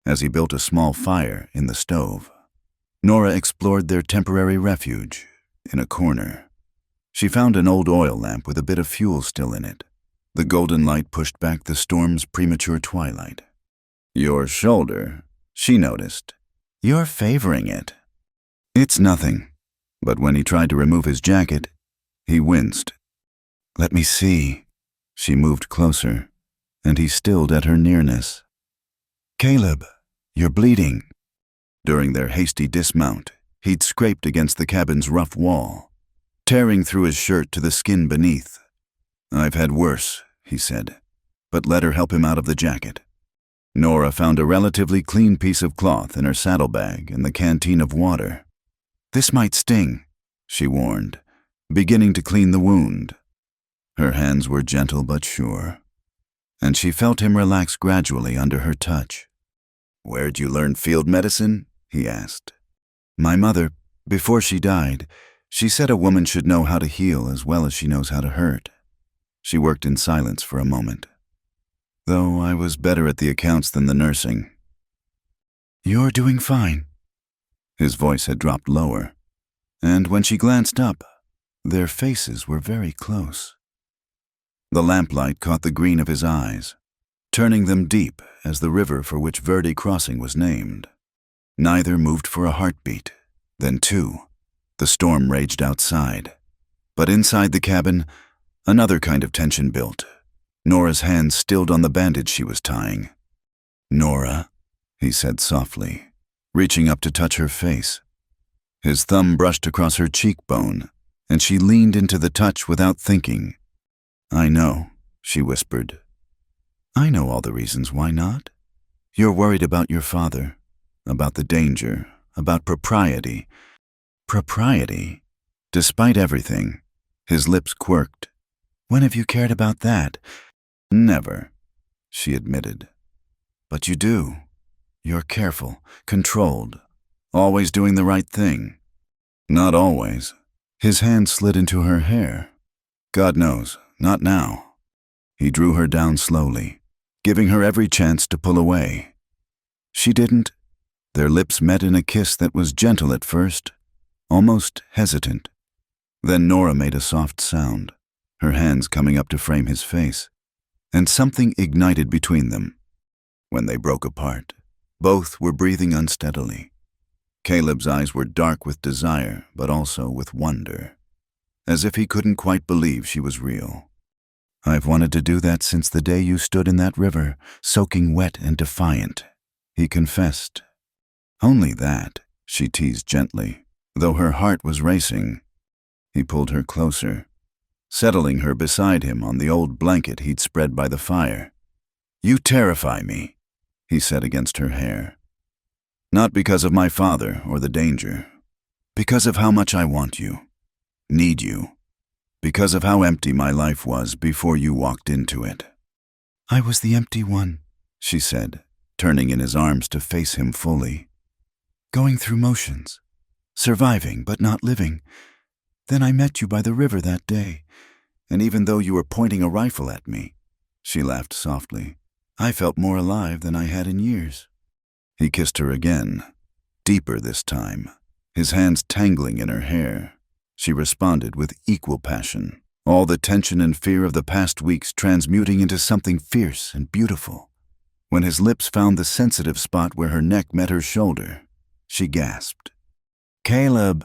as he built a small fire in the stove. Nora explored their temporary refuge in a corner. She found an old oil lamp with a bit of fuel still in it. The golden light pushed back the storm's premature twilight. "Your shoulder," she noticed. "You're favoring it." "It's nothing." But when he tried to remove his jacket, he winced. "Let me see." She moved closer, and he stilled at her nearness. "Caleb, you're bleeding." During their hasty dismount, he'd scraped against the cabin's rough wall, tearing through his shirt to the skin beneath. "I've had worse," he said, but let her help him out of the jacket. Nora found a relatively clean piece of cloth in her saddlebag and the canteen of water. "This might sting," she warned, beginning to clean the wound. Her hands were gentle but sure, and she felt him relax gradually under her touch. "Where'd you learn field medicine?" he asked. "My mother, before she died, she said a woman should know how to heal as well as she knows how to hurt." She worked in silence for a moment. "Though I was better at the accounts than the nursing." "You're doing fine." His voice had dropped lower, and when she glanced up, their faces were very close. The lamplight caught the green of his eyes, turning them deep as the river for which Verde Crossing was named. Neither moved for a heartbeat, then 2. The storm raged outside, but inside the cabin, another kind of tension built. Nora's hands stilled on the bandage she was tying. "Nora," he said softly, reaching up to touch her face. His thumb brushed across her cheekbone, and she leaned into the touch without thinking. "I know," she whispered. "I know all the reasons why not. You're worried about your father, about the danger, about propriety." "Propriety?" Despite everything, his lips quirked. "When have you cared about that?" "Never," she admitted. "But you do. You're careful, controlled, always doing the right thing." "Not always." His hand slid into her hair. "God knows, not now." He drew her down slowly, giving her every chance to pull away. She didn't. Their lips met in a kiss that was gentle at first, almost hesitant. Then Nora made a soft sound, her hands coming up to frame his face, and something ignited between them. When they broke apart, both were breathing unsteadily. Caleb's eyes were dark with desire, but also with wonder, as if he couldn't quite believe she was real. "I've wanted to do that since the day you stood in that river, soaking wet and defiant," he confessed. "Only that," she teased gently, though her heart was racing. He pulled her closer, settling her beside him on the old blanket he'd spread by the fire. "You terrify me," he said against her hair. "Not because of my father or the danger. Because of how much I want you, need you. Because of how empty my life was before you walked into it." "I was the empty one," she said, turning in his arms to face him fully. "Going through motions, surviving but not living. Then I met you by the river that day, and even though you were pointing a rifle at me," she laughed softly, "I felt more alive than I had in years." He kissed her again, deeper this time, his hands tangling in her hair. She responded with equal passion, all the tension and fear of the past weeks transmuting into something fierce and beautiful. When his lips found the sensitive spot where her neck met her shoulder, she gasped. "Caleb."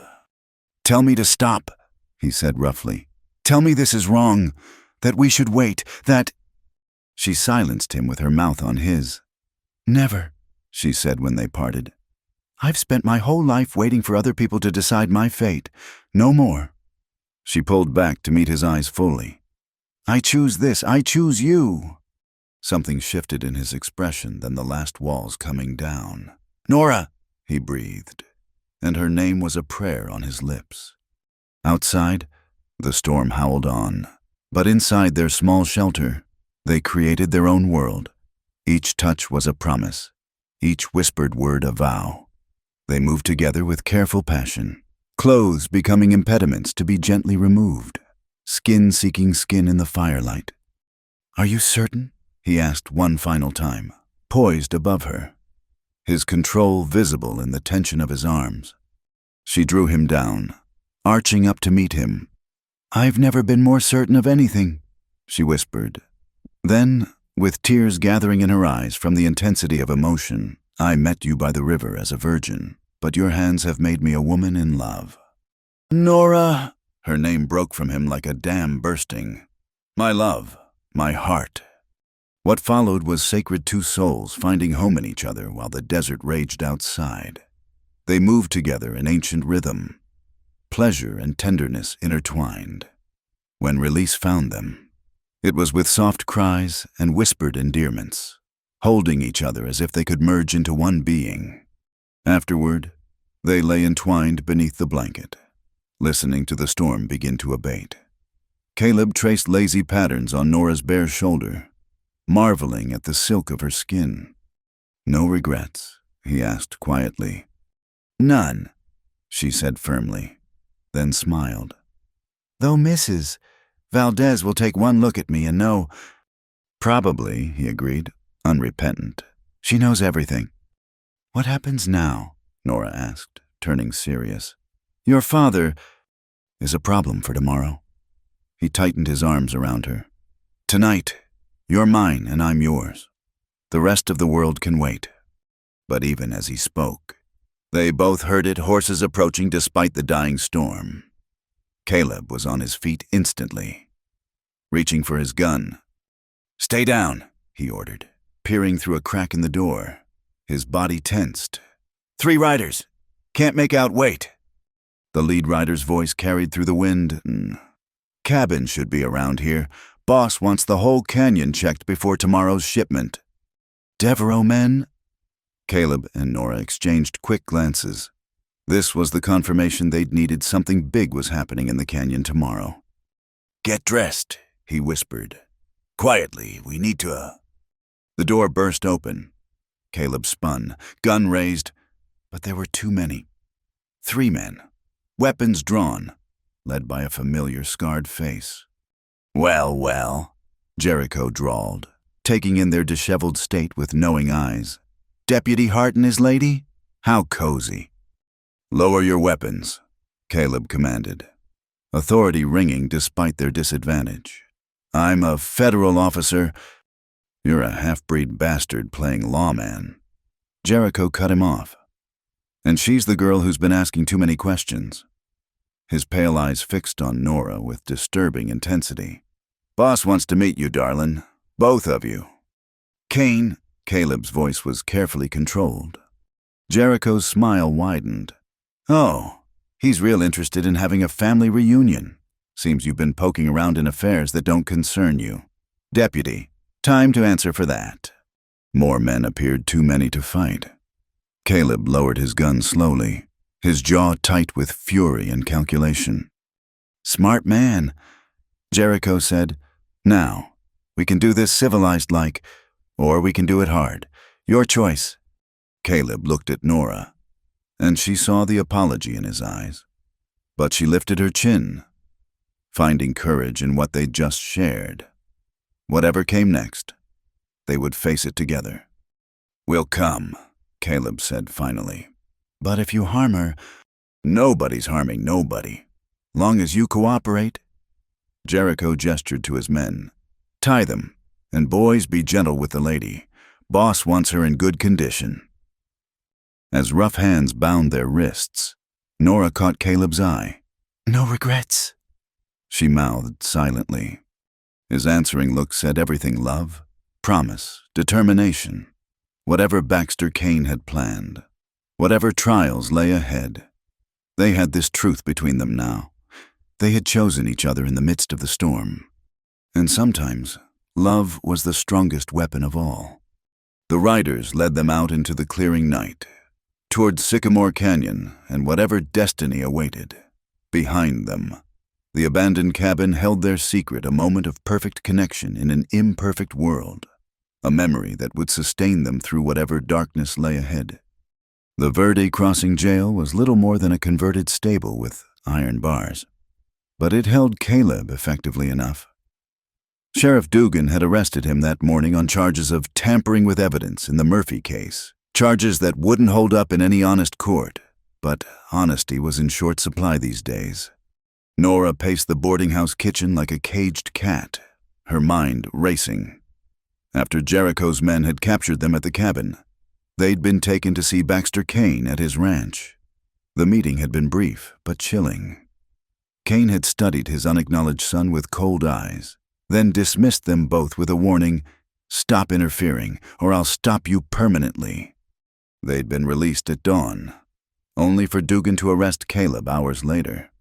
"Tell me to stop," he said roughly. "Tell me this is wrong, that we should wait, that—" She silenced him with her mouth on his. "Never," she said when they parted. "I've spent my whole life waiting for other people to decide my fate. No more." She pulled back to meet his eyes fully. I choose this. I choose you. Something shifted in his expression, then the last walls coming down. Nora, he breathed, and her name was a prayer on his lips. Outside, the storm howled on, but inside their small shelter, they created their own world. Each touch was a promise, each whispered word a vow. They moved together with careful passion, clothes becoming impediments to be gently removed, skin seeking skin in the firelight. Are you certain? He asked one final time, poised above her, his control visible in the tension of his arms. She drew him down, arching up to meet him. I've never been more certain of anything, she whispered. Then, with tears gathering in her eyes from the intensity of emotion, I met you by the river as a virgin, but your hands have made me a woman in love. Nora! Her name broke from him like a dam bursting. My love, my heart. What followed was sacred two souls finding home in each other while the desert raged outside. They moved together in ancient rhythm, pleasure and tenderness intertwined. When release found them, it was with soft cries and whispered endearments, holding each other as if they could merge into one being. Afterward, they lay entwined beneath the blanket, listening to the storm begin to abate. Caleb traced lazy patterns on Nora's bare shoulder, marveling at the silk of her skin. No regrets, he asked quietly. None, she said firmly, then smiled. Though Mrs. Valdez will take one look at me and know. Probably, he agreed, unrepentant. She knows everything. What happens now? Nora asked, turning serious. Your father is a problem for tomorrow. He tightened his arms around her. Tonight, you're mine and I'm yours. The rest of the world can wait. But even as he spoke, they both heard horses approaching despite the dying storm. Caleb was on his feet instantly, reaching for his gun. Stay down, he ordered, peering through a crack in the door. His body tensed. 3 riders. Can't make out, wait. The lead rider's voice carried through the wind. Cabin should be around here. Boss wants the whole canyon checked before tomorrow's shipment. Devereaux men? Caleb and Nora exchanged quick glances. This was the confirmation they'd needed. Something big was happening in the canyon tomorrow. Get dressed, he whispered. Quietly, we need to. The door burst open. Caleb spun, gun raised, but there were too many. 3 men, weapons drawn, led by a familiar scarred face. Well, Jericho drawled, taking in their disheveled state with knowing eyes. Deputy Hart and his lady? How cozy. Lower your weapons, Caleb commanded, authority ringing despite their disadvantage. I'm a federal officer. You're a half-breed bastard playing lawman. Jericho cut him off. And she's the girl who's been asking too many questions. His pale eyes fixed on Nora with disturbing intensity. Boss wants to meet you, darling. Both of you. Kane, Caleb's voice was carefully controlled. Jericho's smile widened. Oh, he's real interested in having a family reunion. Seems you've been poking around in affairs that don't concern you. Deputy, time to answer for that. More men appeared too many to fight. Caleb lowered his gun slowly, his jaw tight with fury and calculation. Smart man, Jericho said. Now, we can do this civilized-like, or we can do it hard. Your choice. Caleb looked at Nora, and she saw the apology in his eyes. But she lifted her chin, finding courage in what they'd just shared. Whatever came next, they would face it together. We'll come, Caleb said finally. But if you harm her, nobody's harming nobody. Long as you cooperate. Jericho gestured to his men. Tie them, and boys, be gentle with the lady. Boss wants her in good condition. As rough hands bound their wrists, Nora caught Caleb's eye. No regrets, she mouthed silently. His answering look said everything: love, promise, determination. Whatever Baxter Kane had planned, whatever trials lay ahead, they had this truth between them now. They had chosen each other in the midst of the storm. And sometimes, love was the strongest weapon of all. The riders led them out into the clearing night, toward Sycamore Canyon and whatever destiny awaited. Behind them, the abandoned cabin held their secret, a moment of perfect connection in an imperfect world, a memory that would sustain them through whatever darkness lay ahead. The Verde Crossing jail was little more than a converted stable with iron bars, but it held Caleb effectively enough. Sheriff Dugan had arrested him that morning on charges of tampering with evidence in the Murphy case, charges that wouldn't hold up in any honest court, but honesty was in short supply these days. Nora paced the boarding house kitchen like a caged cat, her mind racing. After Jericho's men had captured them at the cabin, they'd been taken to see Baxter Kane at his ranch. The meeting had been brief but chilling. Kane had studied his unacknowledged son with cold eyes, then dismissed them both with a warning, "Stop interfering, or I'll stop you permanently." They'd been released at dawn, only for Dugan to arrest Caleb hours later.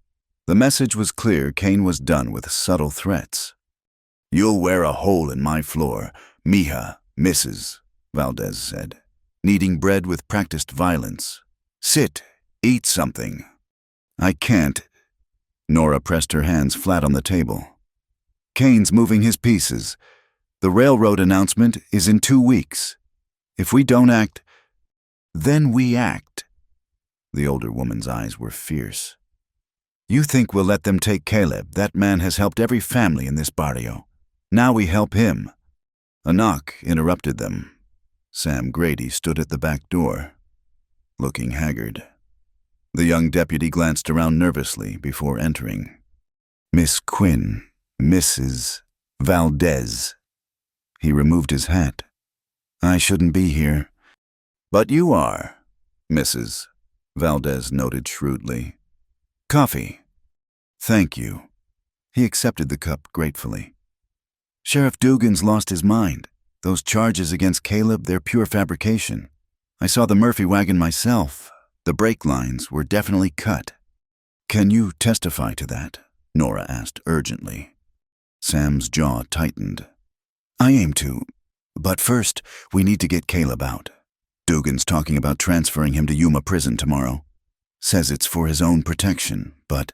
The message was clear. Kane was done with subtle threats. "You'll wear a hole in my floor, mija, Mrs., Valdez said, kneading bread with practiced violence. "Sit, eat something." "I can't." Nora pressed her hands flat on the table. "Kane's moving his pieces. The railroad announcement is in 2 weeks. If we don't act, then we act." The older woman's eyes were fierce. "You think we'll let them take Caleb? That man has helped every family in this barrio. Now we help him." A knock interrupted them. Sam Grady stood at the back door, looking haggard. The young deputy glanced around nervously before entering. "Miss Quinn, Mrs. Valdez." He removed his hat. "I shouldn't be here." "But you are, Mrs." Valdez noted shrewdly. "Coffee." "Thank you." He accepted the cup gratefully. "Sheriff Dugan's lost his mind. Those charges against Caleb, they're pure fabrication. I saw the Murphy wagon myself. The brake lines were definitely cut." "Can you testify to that?" Nora asked urgently. Sam's jaw tightened. "I aim to, but first we need to get Caleb out. Dugan's talking about transferring him to Yuma Prison tomorrow. Says it's for his own protection, but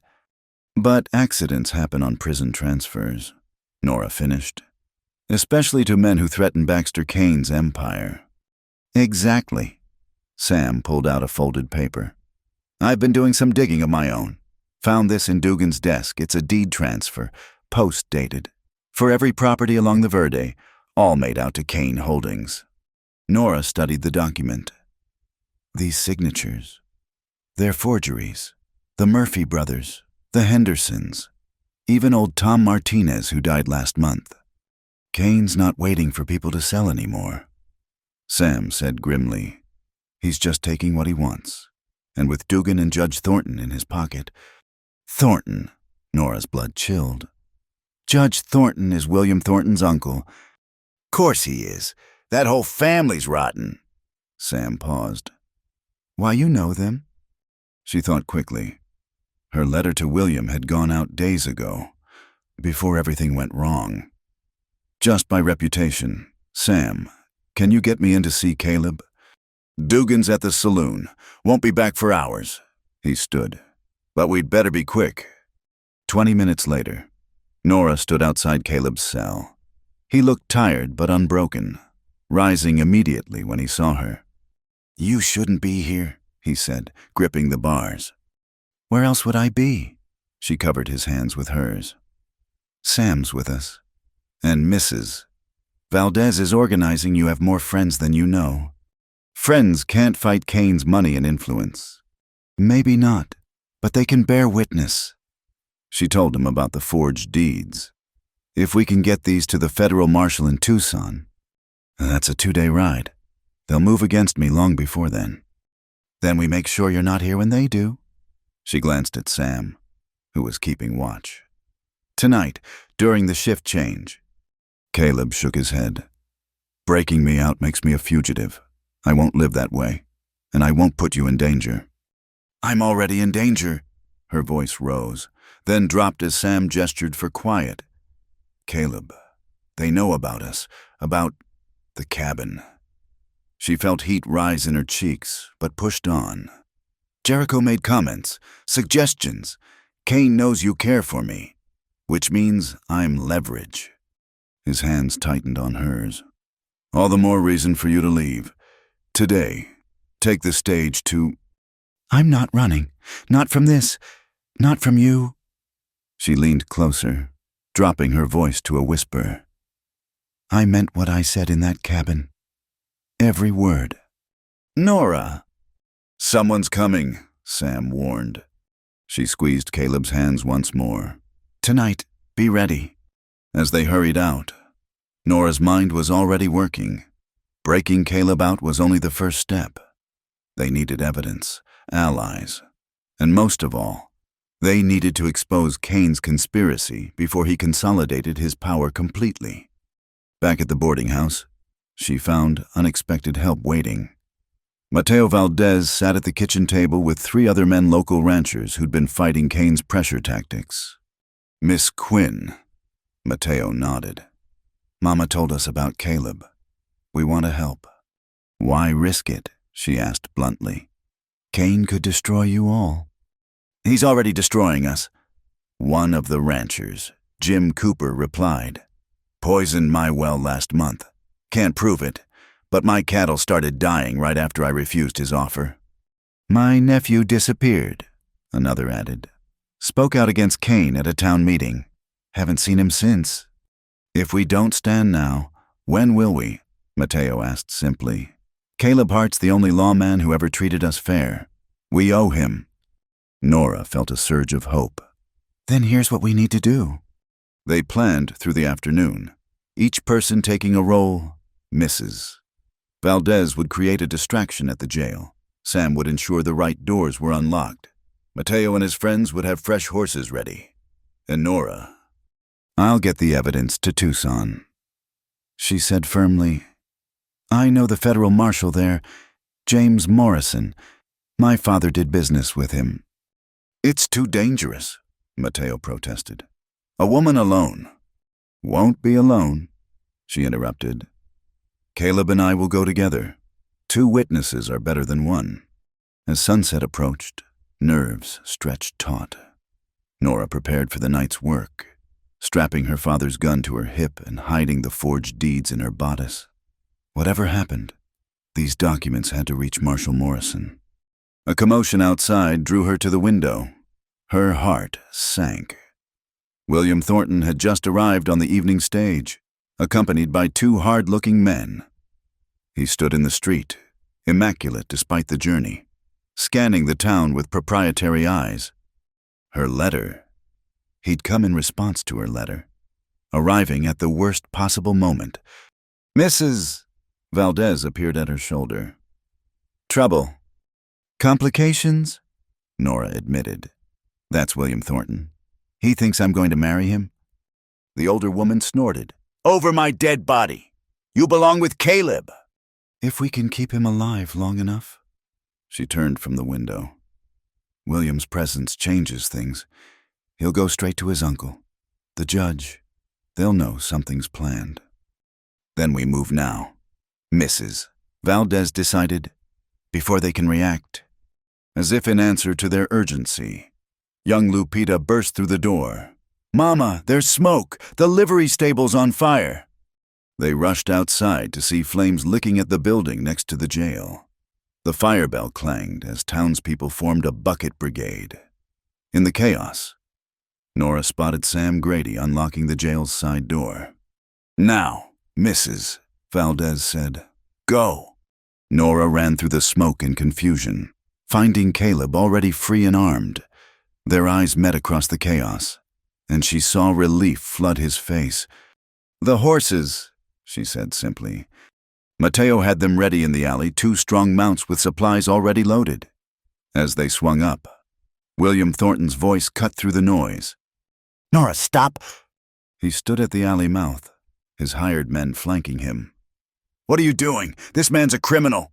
accidents happen on prison transfers," Nora finished. "Especially to men who threaten Baxter Kane's empire." "Exactly." Sam pulled out a folded paper. "I've been doing some digging of my own. Found this in Dugan's desk. It's a deed transfer, post-dated, for every property along the Verde, all made out to Kane Holdings." Nora studied the document. "These signatures, they're forgeries. The Murphy brothers, the Hendersons, even old Tom Martinez, who died last month. Kane's not waiting for people to sell anymore," Sam said grimly. "He's just taking what he wants, and with Dugan and Judge Thornton in his pocket." "Thornton," Nora's blood chilled. "Judge Thornton is William Thornton's uncle." "Course he is. That whole family's rotten." Sam paused. "Why, you know them." She thought quickly. Her letter to William had gone out days ago, before everything went wrong. "Just by reputation. Sam, can you get me in to see Caleb?" "Dugan's at the saloon. Won't be back for hours." He stood. "But we'd better be quick." 20 minutes later, Nora stood outside Caleb's cell. He looked tired but unbroken, rising immediately when he saw her. "You shouldn't be here," he said, gripping the bars. "Where else would I be?" She covered his hands with hers. "Sam's with us. And Mrs. Valdez is organizing. You have more friends than you know. Friends can't fight Kane's money and influence." "Maybe not, but they can bear witness." She told him about the forged deeds. "If we can get these to the federal marshal in Tucson, that's a 2-day ride. They'll move against me long before then. Then we make sure you're not here when they do." She glanced at Sam, who was keeping watch. "Tonight, during the shift change." Caleb shook his head. "Breaking me out makes me a fugitive. I won't live that way, and I won't put you in danger." "I'm already in danger." Her voice rose. then dropped as Sam gestured for quiet. "Caleb, they know about us, about the cabin." She felt heat rise in her cheeks, but pushed on. "Jericho made comments, suggestions. Kane knows you care for me, which means I'm leverage." His hands tightened on hers. "All the more reason for you to leave. Today, take the stage to—" "I'm not running. Not from this. Not from you." She leaned closer, dropping her voice to a whisper. "I meant what I said in that cabin. Every word." "Nora!" "Someone's coming," Sam warned. She squeezed Caleb's hands once more. "Tonight, be ready." As they hurried out, Nora's mind was already working. Breaking Caleb out was only the first step. They needed evidence, allies, and most of all, they needed to expose Kane's conspiracy before he consolidated his power completely. Back at the boarding house, she found unexpected help waiting. Mateo Valdez sat at the kitchen table with 3 other men, local ranchers who'd been fighting Kane's pressure tactics. "Miss Quinn," Mateo nodded. "Mama told us about Caleb. We want to help." "Why risk it?" she asked bluntly. "Kane could destroy you all." "He's already destroying us." One of the ranchers, Jim Cooper, replied. "Poisoned my well last month. Can't prove it, but my cattle started dying right after I refused his offer." "My nephew disappeared," another added. "Spoke out against Kane at a town meeting. Haven't seen him since." "If we don't stand now, when will we?" Mateo asked simply. "Caleb Hart's the only lawman who ever treated us fair. We owe him." Nora felt a surge of hope. "Then here's what we need to do." They planned through the afternoon, each person taking a role. Mrs. Valdez would create a distraction at the jail. Sam would ensure the right doors were unlocked. Mateo and his friends would have fresh horses ready. And Nora, "I'll get the evidence to Tucson," she said firmly. "I know the federal marshal there, James Morrison. My father did business with him." "It's too dangerous," Mateo protested. "A woman alone." "Won't be alone," she interrupted. "Caleb and I will go together. 2 witnesses are better than 1. As sunset approached, nerves stretched taut. Nora prepared for the night's work, strapping her father's gun to her hip and hiding the forged deeds in her bodice. Whatever happened, these documents had to reach Marshal Morrison. A commotion outside drew her to the window. Her heart sank. William Thornton had just arrived on the evening stage, accompanied by 2 hard-looking men. He stood in the street, immaculate despite the journey, scanning the town with proprietary eyes. Her letter. He'd come in response to her letter, arriving at the worst possible moment. "Mrs. Valdez appeared at her shoulder. "Trouble." "Complications?" Nora admitted. "That's William Thornton. He thinks I'm going to marry him." The older woman snorted. "Over my dead body. You belong with Caleb." "If we can keep him alive long enough." She turned from the window. "William's presence changes things. He'll go straight to his uncle, the judge. They'll know something's planned." "Then we move now," Mrs. Valdez decided, "before they can react." As if in answer to their urgency, young Lupita burst through the door. "Mama, there's smoke! The livery stable's on fire!" They rushed outside to see flames licking at the building next to the jail. The fire bell clanged as townspeople formed a bucket brigade. In the chaos, Nora spotted Sam Grady unlocking the jail's side door. "Now, Mrs. Valdez said, "Go." Nora ran through the smoke and confusion, finding Caleb already free and armed. Their eyes met across the chaos, and she saw relief flood his face. "The horses," she said simply. Mateo had them ready in the alley, 2 strong mounts with supplies already loaded. As they swung up, William Thornton's voice cut through the noise. "Nora, stop!" He stood at the alley mouth, his hired men flanking him. "What are you doing? This man's a criminal."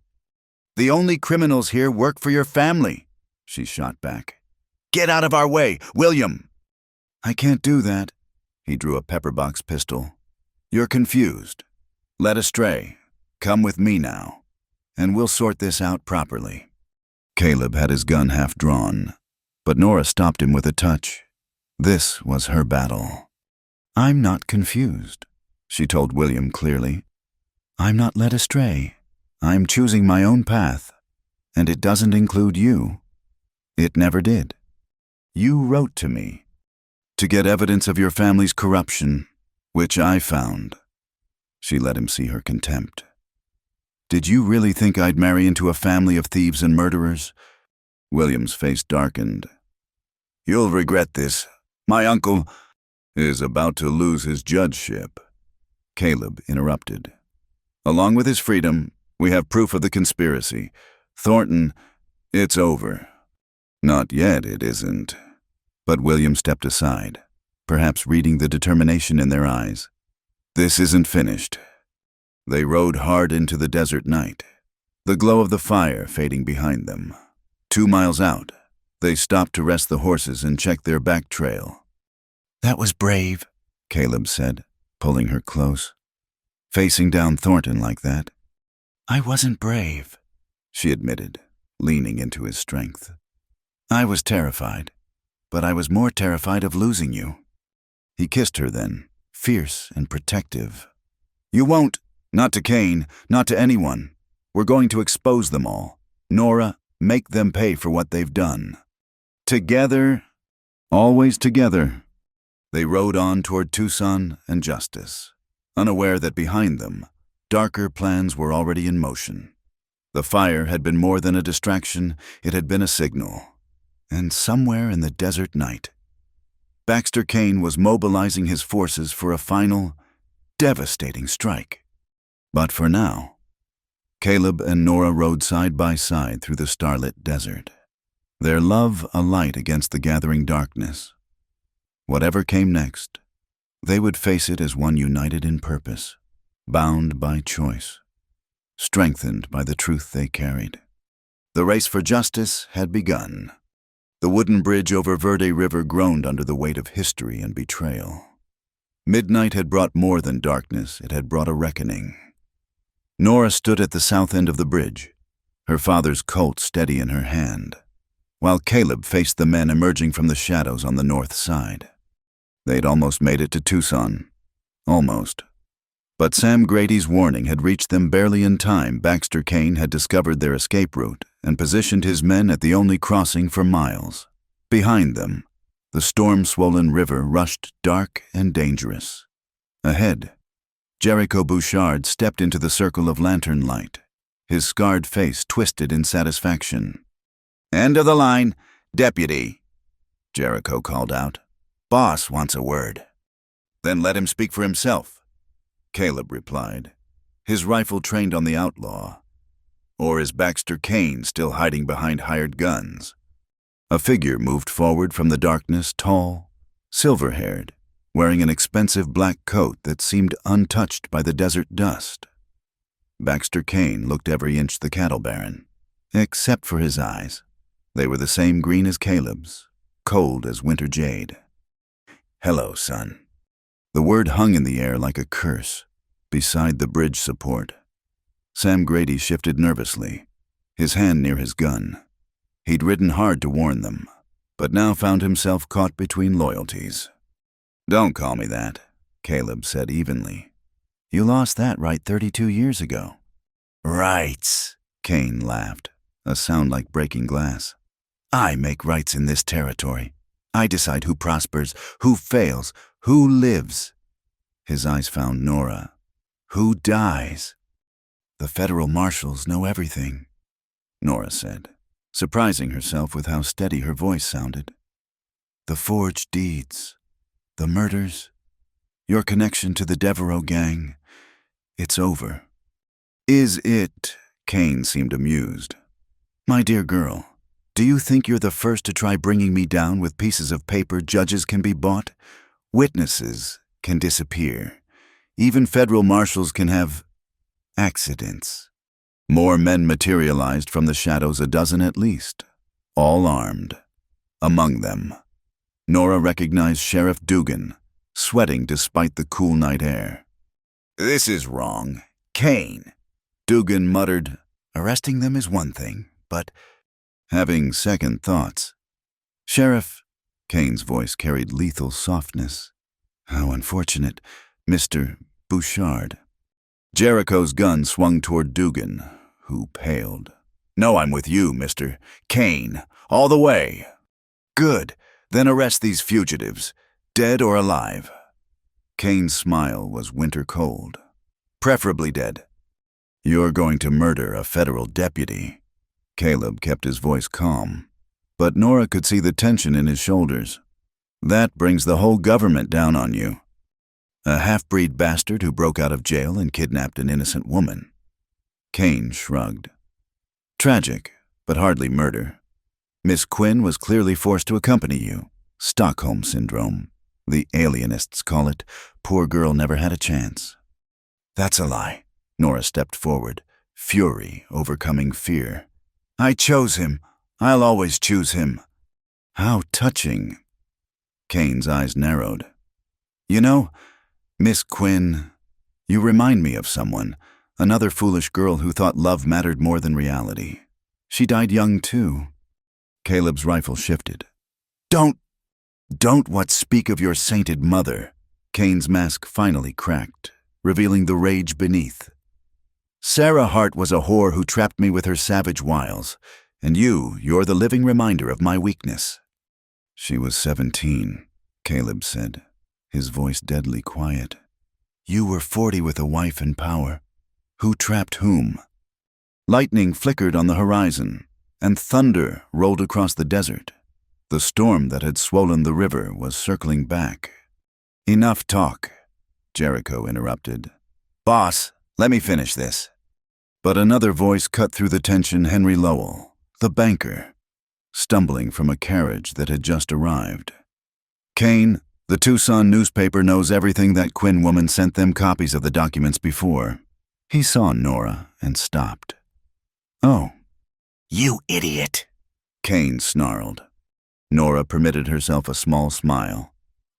"The only criminals here work for your family," she shot back. "Get out of our way, William!" I can't do that. He drew a pepperbox pistol. You're confused. Led astray. Come with me now, and we'll sort this out properly. Caleb had his gun half drawn, but Nora stopped him with a touch. This was her battle. I'm not confused, she told William clearly. I'm not led astray. I'm choosing my own path, and it doesn't include you. It never did. You wrote to me to get evidence of your family's corruption, which I found. She let him see her contempt. Did you really think I'd marry into a family of thieves and murderers? William's face darkened. You'll regret this. My uncle is about to lose his judgeship. Caleb interrupted. Along with his freedom, we have proof of the conspiracy. Thornton, it's over. Not yet, it isn't. But William stepped aside, perhaps reading the determination in their eyes. This isn't finished. They rode hard into the desert night, the glow of the fire fading behind them. 2 miles out, they stopped to rest the horses and check their back trail. That was brave, Caleb said, pulling her close. Facing down Thornton like that. I wasn't brave, she admitted, leaning into his strength. I was terrified, but I was more terrified of losing you. He kissed her then, fierce and protective. You won't. Not to Kane, not to anyone. We're going to expose them all. Nora, make them pay for what they've done. Together, always together. They rode on toward Tucson and justice, unaware that behind them, darker plans were already in motion. The fire had been more than a distraction, it had been a signal. And somewhere in the desert night, Baxter Kane was mobilizing his forces for a final, devastating strike. But for now, Caleb and Nora rode side by side through the starlit desert, their love alight against the gathering darkness. Whatever came next, they would face it as one united in purpose, bound by choice, strengthened by the truth they carried. The race for justice had begun. The wooden bridge over Verde River groaned under the weight of history and betrayal. Midnight had brought more than darkness, it had brought a reckoning. Nora stood at the south end of the bridge, her father's Colt steady in her hand, while Caleb faced the men emerging from the shadows on the north side. They'd almost made it to Tucson. Almost. But Sam Grady's warning had reached them barely in time. Baxter Kane had discovered their escape route and positioned his men at the only crossing for miles. Behind them, the storm-swollen river rushed dark and dangerous. Ahead, Jericho Bouchard stepped into the circle of lantern light, his scarred face twisted in satisfaction. End of the line, deputy, Jericho called out. Boss wants a word. Then let him speak for himself, Caleb replied, his rifle trained on the outlaw. Or is Baxter Kane still hiding behind hired guns? A figure moved forward from the darkness, tall, silver-haired, wearing an expensive black coat that seemed untouched by the desert dust. Baxter Kane looked every inch the cattle baron, except for his eyes. They were the same green as Caleb's, cold as winter jade. Hello, son. The word hung in the air like a curse, beside the bridge support. Sam Grady shifted nervously, his hand near his gun. He'd ridden hard to warn them, but now found himself caught between loyalties. Don't call me that, Caleb said evenly. You lost that right 32 years ago. Rights, Kane laughed, a sound like breaking glass. I make rights in this territory. I decide who prospers, who fails, who lives. His eyes found Nora. Who dies? The federal marshals know everything, Nora said, surprising herself with how steady her voice sounded. The forged deeds, the murders, your connection to the Devereaux gang, it's over. Is it? Kane seemed amused. My dear girl, do you think you're the first to try bringing me down with pieces of paper judges can be bought? Witnesses can disappear. Even federal marshals can have accidents. More men materialized from the shadows, a dozen at least, all armed. Among them, Nora recognized Sheriff Dugan, sweating despite the cool night air. "This is wrong. Kane." Dugan muttered, "Arresting them is one thing, but—" Having second thoughts. "Sheriff," Kane's voice carried lethal softness. "How unfortunate, Mr. Bouchard." Jericho's gun swung toward Dugan, who paled. "No, I'm with you, Mr. Kane. All the way." "Good. Then arrest these fugitives, dead or alive." Kane's smile was winter cold. "Preferably dead." "You're going to murder a federal deputy." Caleb kept his voice calm, but Nora could see the tension in his shoulders. "That brings the whole government down on you. A half-breed bastard who broke out of jail and kidnapped an innocent woman." Kane shrugged. "Tragic, but hardly murder. Miss Quinn was clearly forced to accompany you. Stockholm Syndrome. The alienists call it. Poor girl never had a chance." "That's a lie." Nora stepped forward, fury overcoming fear. "I chose him. I'll always choose him." "How touching." Kane's eyes narrowed. "You know, Miss Quinn, you remind me of someone, another foolish girl who thought love mattered more than reality. She died young, too." Caleb's rifle shifted. Don't what speak of your sainted mother." Kane's mask finally cracked, revealing the rage beneath. "Sarah Hart was a whore who trapped me with her savage wiles, and you're the living reminder of my weakness." "She was 17, Caleb said, his voice deadly quiet. "You were 40 with a wife and power. Who trapped whom?" Lightning flickered on the horizon, and thunder rolled across the desert. The storm that had swollen the river was circling back. "Enough talk," Jericho interrupted. "Boss, let me finish this." But another voice cut through the tension. Henry Lowell, the banker, stumbling from a carriage that had just arrived. "Kane, the Tucson newspaper knows everything. That Quinn woman sent them copies of the documents before." He saw Nora and stopped. "Oh." "You idiot," Kane snarled. Nora permitted herself a small smile.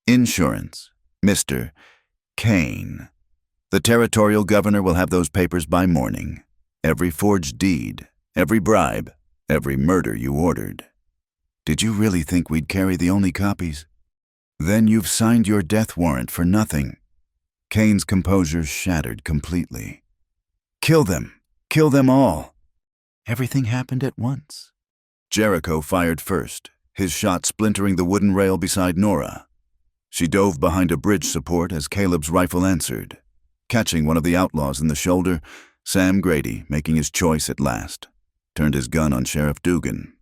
"Insurance, Mr. Kane. The territorial governor will have those papers by morning. Every forged deed, every bribe, every murder you ordered." "Did you really think we'd carry the only copies?" "Then you've signed your death warrant for nothing." Kane's composure shattered completely. "Kill them. Kill them all." "Everything happened at once." Jericho fired first, his shot splintering the wooden rail beside Nora. She dove behind a bridge support as Caleb's rifle answered. Catching one of the outlaws in the shoulder, Sam Grady, making his choice at last, turned his gun on Sheriff Dugan.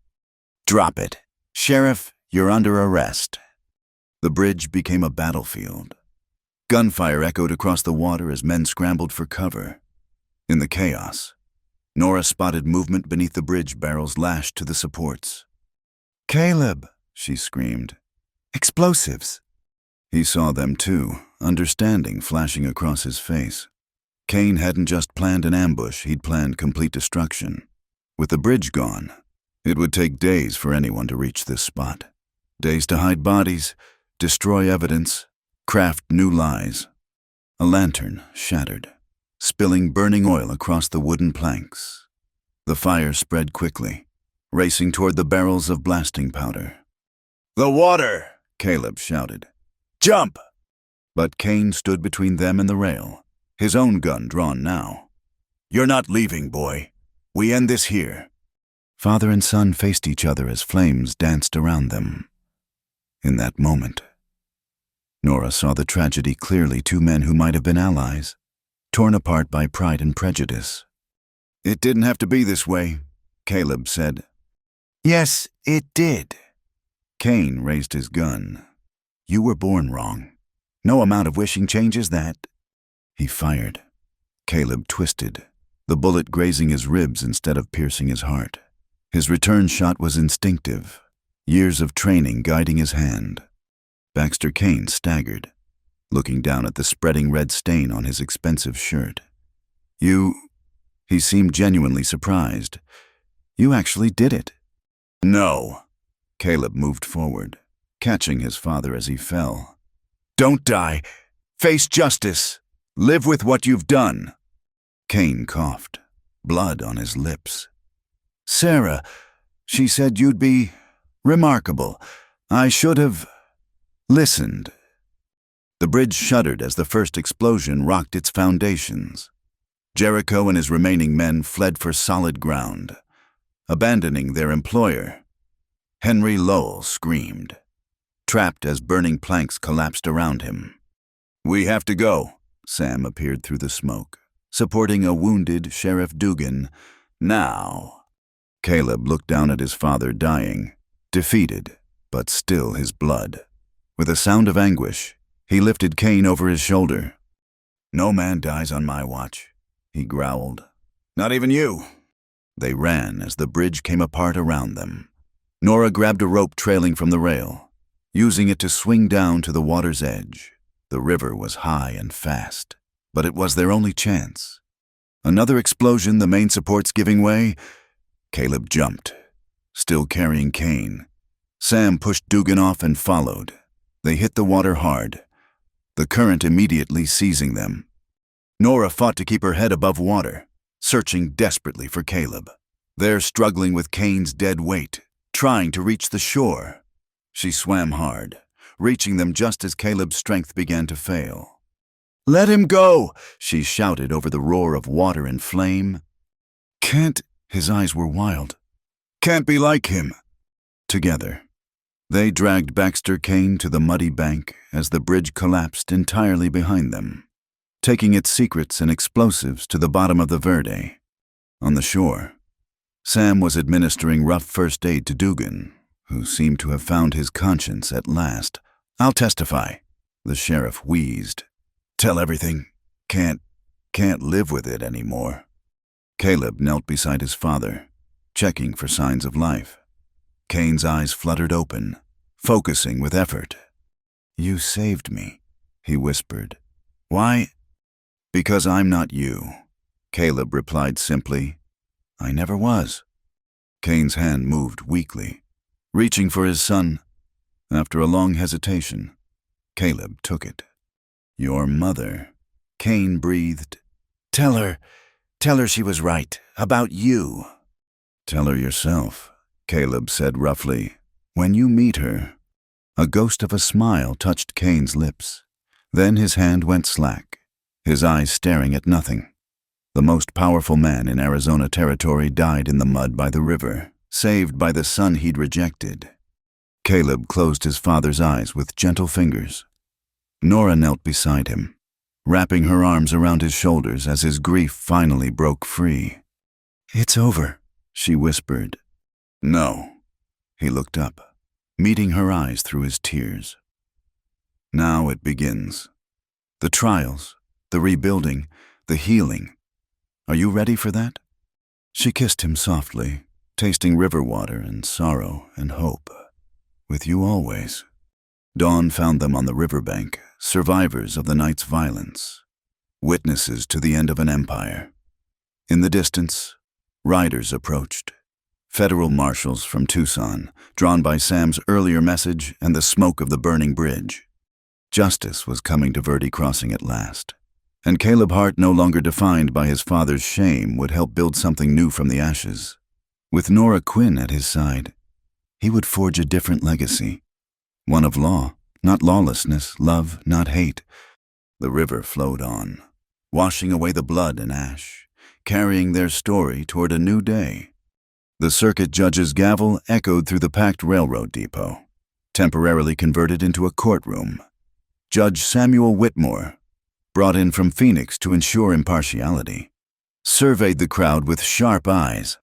"Drop it. Sheriff, you're under arrest." The bridge became a battlefield. Gunfire echoed across the water as men scrambled for cover. In the chaos, Nora spotted movement beneath the bridge barrels lashed to the supports. "Caleb," she screamed. "Explosives." He saw them too, understanding flashing across his face. Kane hadn't just planned an ambush, he'd planned complete destruction. With the bridge gone, it would take days for anyone to reach this spot. Days to hide bodies, destroy evidence, craft new lies. A lantern shattered, spilling burning oil across the wooden planks. The fire spread quickly, racing toward the barrels of blasting powder. "The water!" Caleb shouted. "Jump!" But Kane stood between them and the rail, his own gun drawn now. "You're not leaving, boy. We end this here." Father and son faced each other as flames danced around them. In that moment, Nora saw the tragedy clearly. Two men who might have been allies, torn apart by pride and prejudice. "It didn't have to be this way," Caleb said. "Yes, it did." Kane raised his gun. "You were born wrong. No amount of wishing changes that." He fired. Caleb twisted, the bullet grazing his ribs instead of piercing his heart. His return shot was instinctive, years of training guiding his hand. Baxter Kane staggered, looking down at the spreading red stain on his expensive shirt. He seemed genuinely surprised. "You actually did it." "No." Caleb moved forward. catching his father as he fell. "Don't die. Face justice. Live with what you've done." Cain coughed, blood on his lips. "Sarah, she said you'd be remarkable. I should have listened." The bridge shuddered as the first explosion rocked its foundations. Jericho and his remaining men fled for solid ground, abandoning their employer. Henry Lowell screamed, trapped as burning planks collapsed around him. "We have to go." Sam appeared through the smoke, supporting a wounded Sheriff Dugan. "Now." Caleb looked down at his father dying, defeated, but still his blood. With a sound of anguish, he lifted Cain over his shoulder. "No man dies on my watch," he growled. "Not even you." They ran as the bridge came apart around them. Nora grabbed a rope trailing from the rail, using it to swing down to the water's edge. The river was high and fast, but it was their only chance. Another explosion, the main supports giving way. Caleb jumped, still carrying Cain. Sam pushed Dugan off and followed. They hit the water hard, the current immediately seizing them. Nora fought to keep her head above water, searching desperately for Caleb. There, struggling with Cain's dead weight, trying to reach the shore. She swam hard, reaching them just as Caleb's strength began to fail. "Let him go!" she shouted over the roar of water and flame. "Can't," his eyes were wild. "Can't be like him." Together, they dragged Baxter Cain to the muddy bank as the bridge collapsed entirely behind them, taking its secrets and explosives to the bottom of the Verde. On the shore, Sam was administering rough first aid to Dugan, who seemed to have found his conscience at last. "I'll testify," the sheriff wheezed. "Tell everything. Can't live with it anymore." Caleb knelt beside his father, checking for signs of life. Cain's eyes fluttered open, focusing with effort. "You saved me," he whispered. "Why?" "Because I'm not you," Caleb replied simply. "I never was." Cain's hand moved weakly, reaching for his son. After a long hesitation, Caleb took it. "Your mother," Cain breathed. Tell her she was right, about you." "Tell her yourself," Caleb said roughly. "When you meet her." A ghost of a smile touched Cain's lips. Then his hand went slack, his eyes staring at nothing. The most powerful man in Arizona territory died in the mud by the river, saved by the son he'd rejected. Caleb closed his father's eyes with gentle fingers. Nora knelt beside him, wrapping her arms around his shoulders as his grief finally broke free. "It's over," she whispered. "No." He looked up, meeting her eyes through his tears. "Now it begins. The trials, the rebuilding, the healing. Are you ready for that?" She kissed him softly, tasting river water and sorrow and hope. "With you always." Dawn found them on the riverbank, survivors of the night's violence, witnesses to the end of an empire. In the distance, riders approached. Federal marshals from Tucson, drawn by Sam's earlier message and the smoke of the burning bridge. Justice was coming to Verde Crossing at last, and Caleb Hart, no longer defined by his father's shame, would help build something new from the ashes. With Nora Quinn at his side, he would forge a different legacy, one of law, not lawlessness, love, not hate. The river flowed on, washing away the blood and ash, carrying their story toward a new day. The circuit judge's gavel echoed through the packed railroad depot, temporarily converted into a courtroom. Judge Samuel Whitmore, brought in from Phoenix to ensure impartiality, surveyed the crowd with sharp eyes.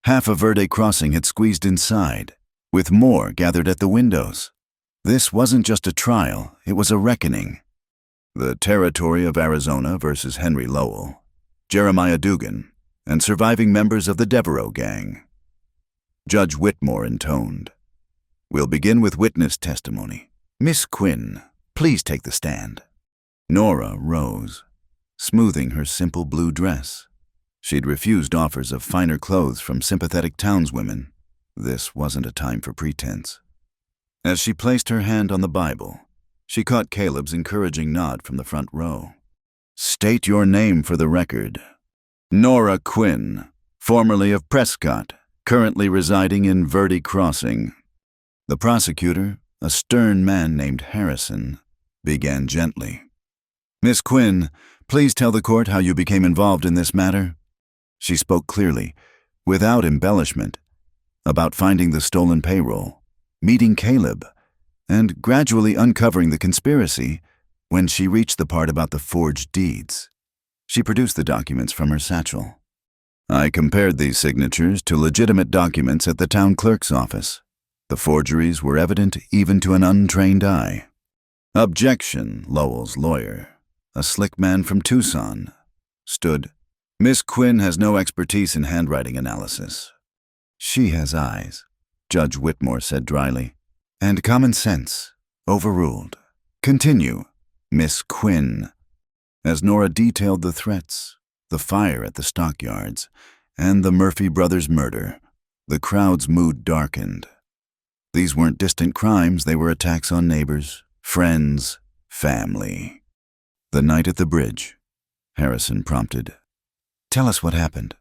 Half of Verde Crossing had squeezed inside, with more gathered at the windows. This wasn't just a trial, it was a reckoning. The territory of Arizona versus Henry Lowell, Jeremiah Dugan, and surviving members of the Devereaux gang. Judge Whitmore intoned. "We'll begin with witness testimony. Miss Quinn, please take the stand." Nora rose, smoothing her simple blue dress. She'd refused offers of finer clothes from sympathetic townswomen. This wasn't a time for pretense. As she placed her hand on the Bible, she caught Caleb's encouraging nod from the front row. "State your name for the record." "Nora Quinn, formerly of Prescott, currently residing in Verde Crossing." The prosecutor, a stern man named Harrison, began gently. "Miss Quinn, please tell the court how you became involved in this matter." She spoke clearly, without embellishment, about finding the stolen payroll, meeting Caleb, and gradually uncovering the conspiracy when she reached the part about the forged deeds. She produced the documents from her satchel. "I compared these signatures to legitimate documents at the town clerk's office. The forgeries were evident even to an untrained eye." "Objection," Lowell's lawyer, a slick man from Tucson, stood. "Miss Quinn has no expertise in handwriting analysis." "She has eyes," Judge Whitmore said dryly, "and common sense. Overruled. Continue, Miss Quinn." As Nora detailed the threats, the fire at the stockyards, and the Murphy brothers' murder, the crowd's mood darkened. These weren't distant crimes, they were attacks on neighbors, friends, family. "The night at the bridge," Harrison prompted. "Tell us what happened."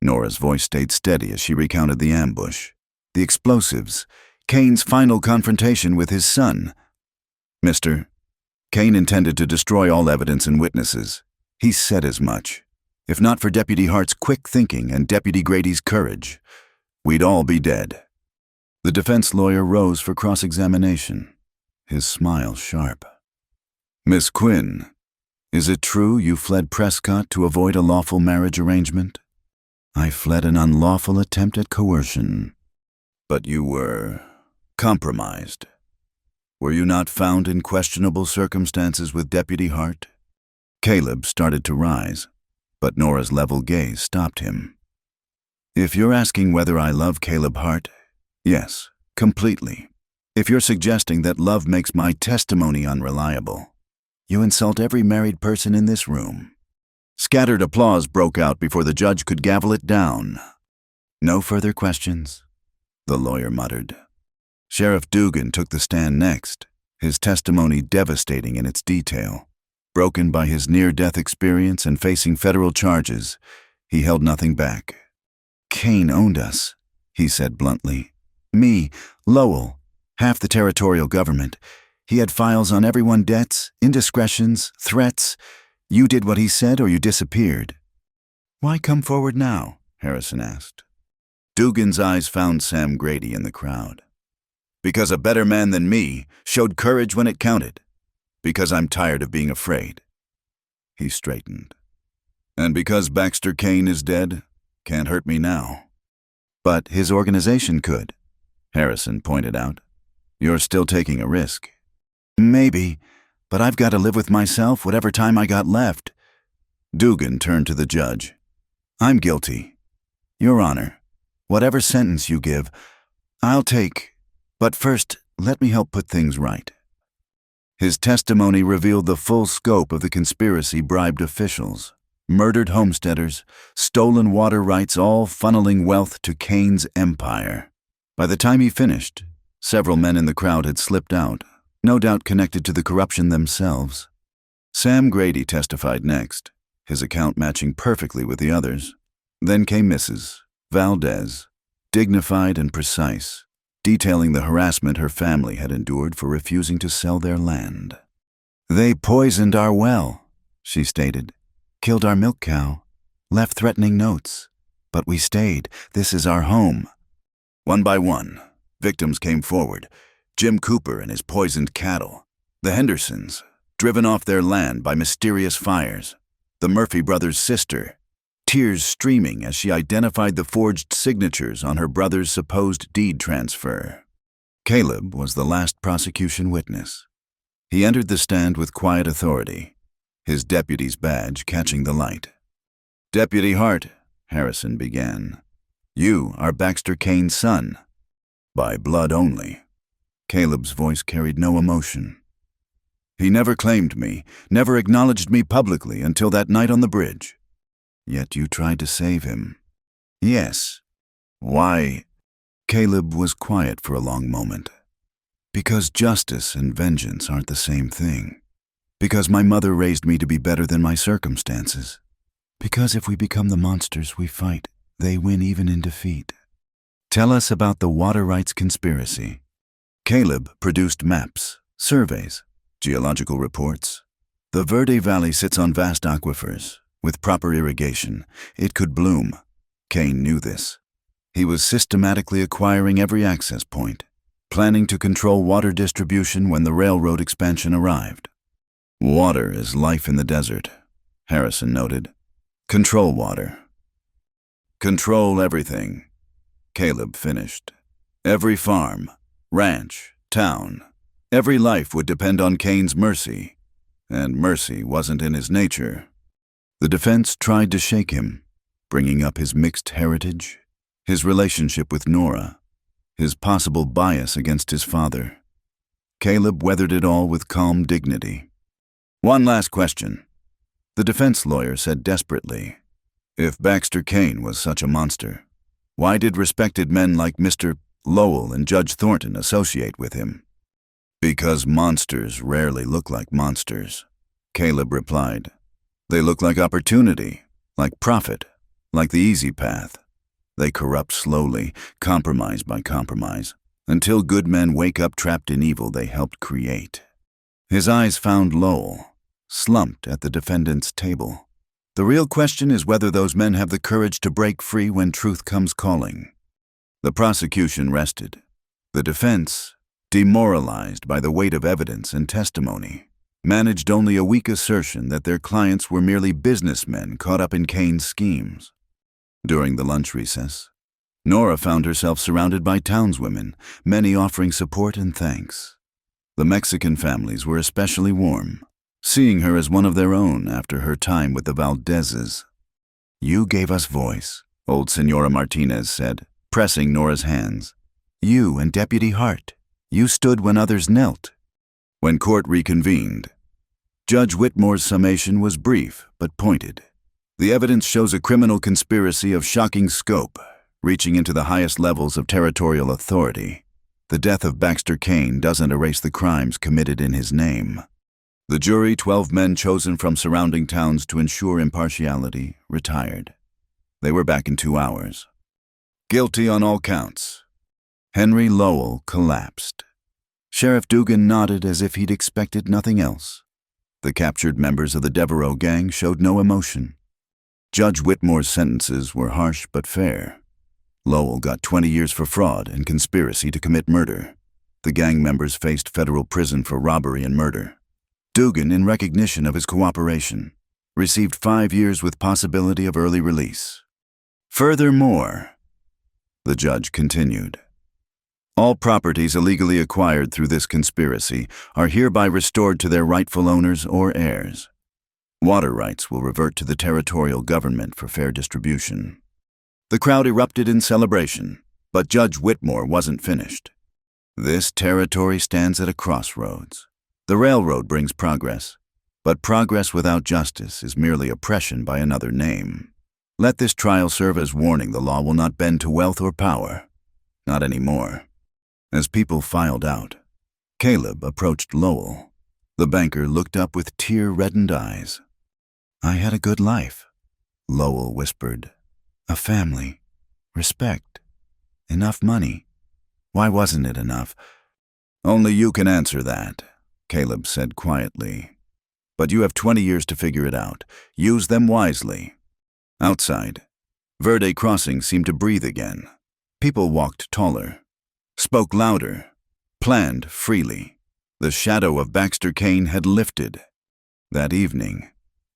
Nora's voice stayed steady as she recounted the ambush, the explosives, Kane's final confrontation with his son. "Mister, Kane intended to destroy all evidence and witnesses. He said as much. If not for Deputy Hart's quick thinking and Deputy Grady's courage, we'd all be dead." The defense lawyer rose for cross-examination, his smile sharp. "Miss Quinn, is it true you fled Prescott to avoid a lawful marriage arrangement?" "I fled an unlawful attempt at coercion." "But you were compromised. Were you not found in questionable circumstances with Deputy Hart?" Caleb started to rise, but Nora's level gaze stopped him. "If you're asking whether I love Caleb Hart, yes, completely. If you're suggesting that love makes my testimony unreliable, you insult every married person in this room." Scattered applause broke out before the judge could gavel it down. "No further questions," the lawyer muttered. Sheriff Dugan took the stand next, his testimony devastating in its detail. Broken by his near-death experience and facing federal charges, he held nothing back. "Kane owned us," he said bluntly. "Me, Lowell, half the territorial government. He had files on everyone, debts, indiscretions, threats. You did what he said or you disappeared." "Why come forward now?" Harrison asked. Dugan's eyes found Sam Grady in the crowd. "Because a better man than me showed courage when it counted. Because I'm tired of being afraid." He straightened. "And because Baxter Kane is dead, can't hurt me now." "But his organization could," Harrison pointed out. "You're still taking a risk." "Maybe, but I've got to live with myself whatever time I got left." Dugan turned to the judge. "I'm guilty. Your Honor, whatever sentence you give, I'll take. But first, let me help put things right." His testimony revealed the full scope of the conspiracy bribed officials, murdered homesteaders, stolen water rights, all funneling wealth to Kane's empire. By the time he finished, several men in the crowd had slipped out, no doubt connected to the corruption themselves. Sam Grady testified next, his account matching perfectly with the others. Then came Mrs. Valdez, dignified and precise, detailing the harassment her family had endured for refusing to sell their land. "They poisoned our well," she stated, "killed our milk cow, left threatening notes. But we stayed. This is our home." One by one, victims came forward. Jim Cooper and his poisoned cattle. The Hendersons, driven off their land by mysterious fires. The Murphy brothers' sister, tears streaming as she identified the forged signatures on her brother's supposed deed transfer. Caleb was the last prosecution witness. He entered the stand with quiet authority, his deputy's badge catching the light. "Deputy Hart," Harrison began, "you are Baxter Kane's son." "By blood only." Caleb's voice carried no emotion. "He never claimed me, never acknowledged me publicly until that night on the bridge." "Yet you tried to save him." "Yes." "Why?" Caleb was quiet for a long moment. Because justice and vengeance aren't the same thing. Because my mother raised me to be better than my circumstances. Because if we become the monsters we fight, they win even in defeat. Tell us about the water rights conspiracy. Caleb produced maps, surveys, geological reports. The Verde Valley sits on vast aquifers. With proper irrigation, it could bloom. Cain knew this. He was systematically acquiring every access point, planning to control water distribution when the railroad expansion arrived. Water is life in the desert, Harrison noted. Control water. Control everything, Caleb finished. Every farm, ranch, town, every life would depend on Cain's mercy, and mercy wasn't in his nature. The defense tried to shake him, bringing up his mixed heritage, his relationship with Nora, his possible bias against his father. Caleb weathered it all with calm dignity. One last question, the defense lawyer said desperately. If Baxter Cain was such a monster, why did respected men like Mr. Lowell and Judge Thornton associate with him? Because monsters rarely look like monsters, Caleb replied. They look like opportunity, like profit, like the easy path. They corrupt slowly, compromise by compromise, until good men wake up trapped in evil they helped create. His eyes found Lowell, slumped at the defendant's table. The real question is whether those men have the courage to break free when truth comes calling. The prosecution rested. The defense, demoralized by the weight of evidence and testimony, managed only a weak assertion that their clients were merely businessmen caught up in Cain's schemes. During the lunch recess, Nora found herself surrounded by townswomen, many offering support and thanks. The Mexican families were especially warm, seeing her as one of their own after her time with the Valdezes. You gave us voice, old Senora Martinez said, pressing Nora's hands. You and Deputy Hart, you stood when others knelt. When court reconvened, Judge Whitmore's summation was brief but pointed. The evidence shows a criminal conspiracy of shocking scope, reaching into the highest levels of territorial authority. The death of Baxter Cain doesn't erase the crimes committed in his name. The jury, 12 men chosen from surrounding towns to ensure impartiality, retired. They were back in 2 hours. Guilty on all counts. Henry Lowell collapsed. Sheriff Dugan nodded as if he'd expected nothing else. The captured members of the Devereaux gang showed no emotion. Judge Whitmore's sentences were harsh but fair. Lowell got 20 years for fraud and conspiracy to commit murder. The gang members faced federal prison for robbery and murder. Dugan, in recognition of his cooperation, received 5 years with possibility of early release. Furthermore, the judge continued, all properties illegally acquired through this conspiracy are hereby restored to their rightful owners or heirs. Water rights will revert to the territorial government for fair distribution. The crowd erupted in celebration, but Judge Whitmore wasn't finished. This territory stands at a crossroads. The railroad brings progress, but progress without justice is merely oppression by another name. Let this trial serve as warning the law will not bend to wealth or power. Not anymore. As people filed out, Caleb approached Lowell. The banker looked up with tear-reddened eyes. I had a good life, Lowell whispered. A family, respect, enough money. Why wasn't it enough? Only you can answer that, Caleb said quietly. But you have 20 years to figure it out. Use them wisely. Outside, Verde Crossing seemed to breathe again. People walked taller, spoke louder, planned freely. The shadow of Baxter Cain had lifted. That evening,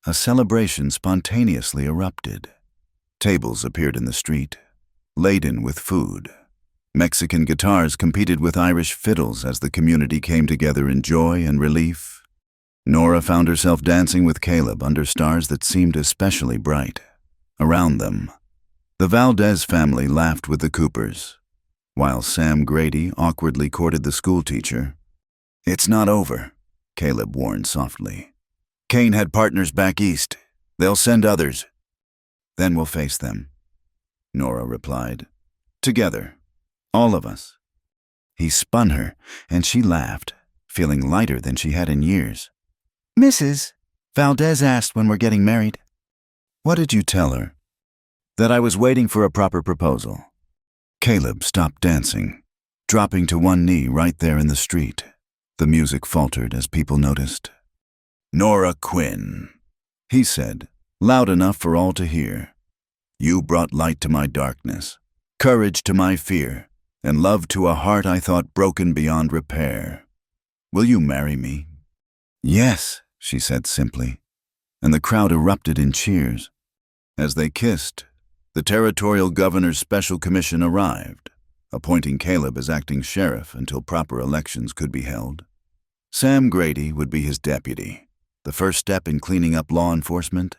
a celebration spontaneously erupted. Tables appeared in the street, laden with food. Mexican guitars competed with Irish fiddles as the community came together in joy and relief. Nora found herself dancing with Caleb under stars that seemed especially bright. Around them, the Valdez family laughed with the Coopers, while Sam Grady awkwardly courted the schoolteacher. It's not over, Caleb warned softly. Cain had partners back east. They'll send others. Then we'll face them, Nora replied. Together, all of us. He spun her, and she laughed, feeling lighter than she had in years. "Mrs. Valdez asked when we're getting married." "What did you tell her?" "That I was waiting for a proper proposal." Caleb stopped dancing, dropping to one knee right there in the street. The music faltered as people noticed. "Nora Quinn," he said, loud enough for all to hear. "You brought light to my darkness, courage to my fear, and love to a heart I thought broken beyond repair. Will you marry me?" "Yes," she said simply, and the crowd erupted in cheers. As they kissed, the territorial governor's special commission arrived, appointing Caleb as acting sheriff until proper elections could be held. Sam Grady would be his deputy, the first step in cleaning up law enforcement.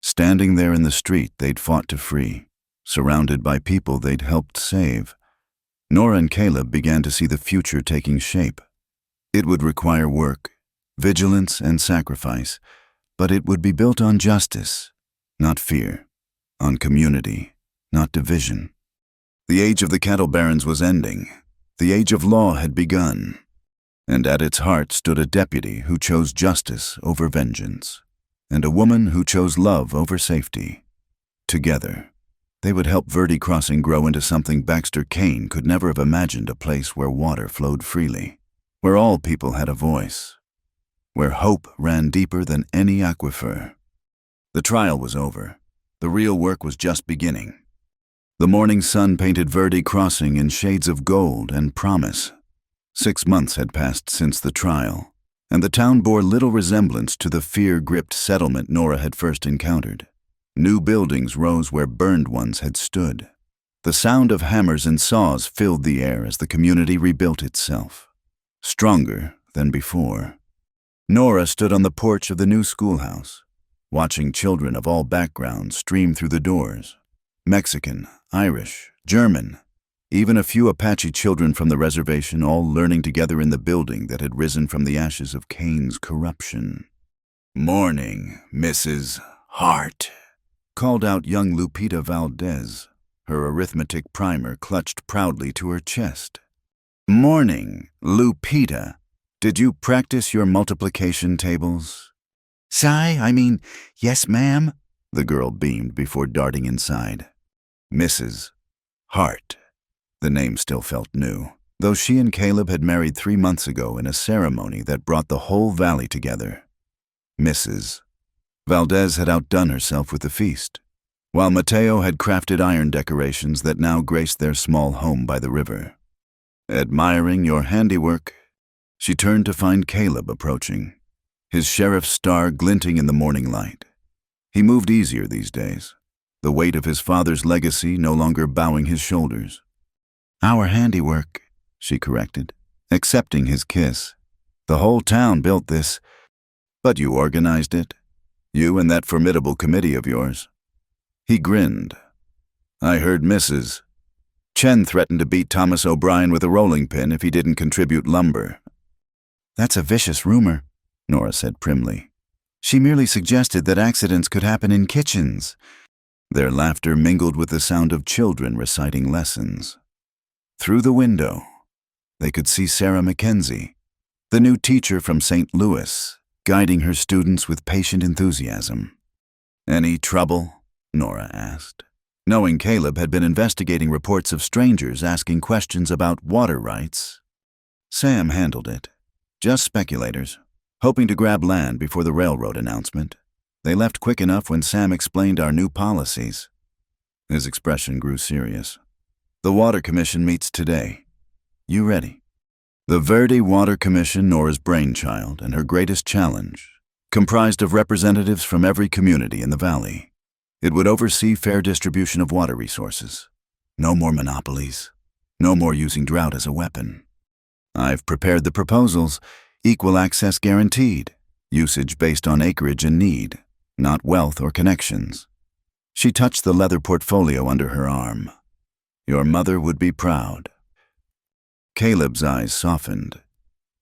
Standing there in the street they'd fought to free, surrounded by people they'd helped save, Nora and Caleb began to see the future taking shape. It would require work, vigilance, and sacrifice, but it would be built on justice, not fear, on community, not division. The age of the cattle barons was ending. The age of law had begun, and at its heart stood a deputy who chose justice over vengeance, and a woman who chose love over safety. Together, they would help Verde Crossing grow into something Baxter Kane could never have imagined, a place where water flowed freely, where all people had a voice, where hope ran deeper than any aquifer. The trial was over. The real work was just beginning. The morning sun painted Verde Crossing in shades of gold and promise. 6 months had passed since the trial, and the town bore little resemblance to the fear-gripped settlement Nora had first encountered. New buildings rose where burned ones had stood. The sound of hammers and saws filled the air as the community rebuilt itself, stronger than before. Nora stood on the porch of the new schoolhouse, watching children of all backgrounds stream through the doors. Mexican, Irish, German, even a few Apache children from the reservation, all learning together in the building that had risen from the ashes of Cain's corruption. "Morning, Mrs. Hart," called out young Lupita Valdez, her arithmetic primer clutched proudly to her chest. "Morning, Lupita. Did you practice your multiplication tables?" Yes, ma'am," the girl beamed before darting inside. Mrs. Hart. The name still felt new, though she and Caleb had married 3 months ago in a ceremony that brought the whole valley together. Mrs. Valdez had outdone herself with the feast, while Mateo had crafted iron decorations that now graced their small home by the river. "Admiring your handiwork," she turned to find Caleb approaching, his sheriff's star glinting in the morning light. He moved easier these days, the weight of his father's legacy no longer bowing his shoulders. "Our handiwork," she corrected, accepting his kiss. "The whole town built this, but you organized it. You and that formidable committee of yours." He grinned. "I heard Mrs. Chen threatened to beat Thomas O'Brien with a rolling pin if he didn't contribute lumber." "That's a vicious rumor," Nora said primly. "She merely suggested that accidents could happen in kitchens." Their laughter mingled with the sound of children reciting lessons. Through the window, they could see Sarah Mackenzie, the new teacher from St. Louis, guiding her students with patient enthusiasm. "Any trouble?" Nora asked, knowing Caleb had been investigating reports of strangers asking questions about water rights. Sam handled it. Just speculators, hoping to grab land before the railroad announcement. They left quick enough when Sam explained our new policies. His expression grew serious. "The Water Commission meets today. You ready?" The Verde Water Commission, Nora's brainchild and her greatest challenge, comprised of representatives from every community in the valley. It would oversee fair distribution of water resources. No more monopolies. No more using drought as a weapon. "I've prepared the proposals. Equal access guaranteed. Usage based on acreage and need, not wealth or connections." She touched the leather portfolio under her arm. "Your mother would be proud." Caleb's eyes softened.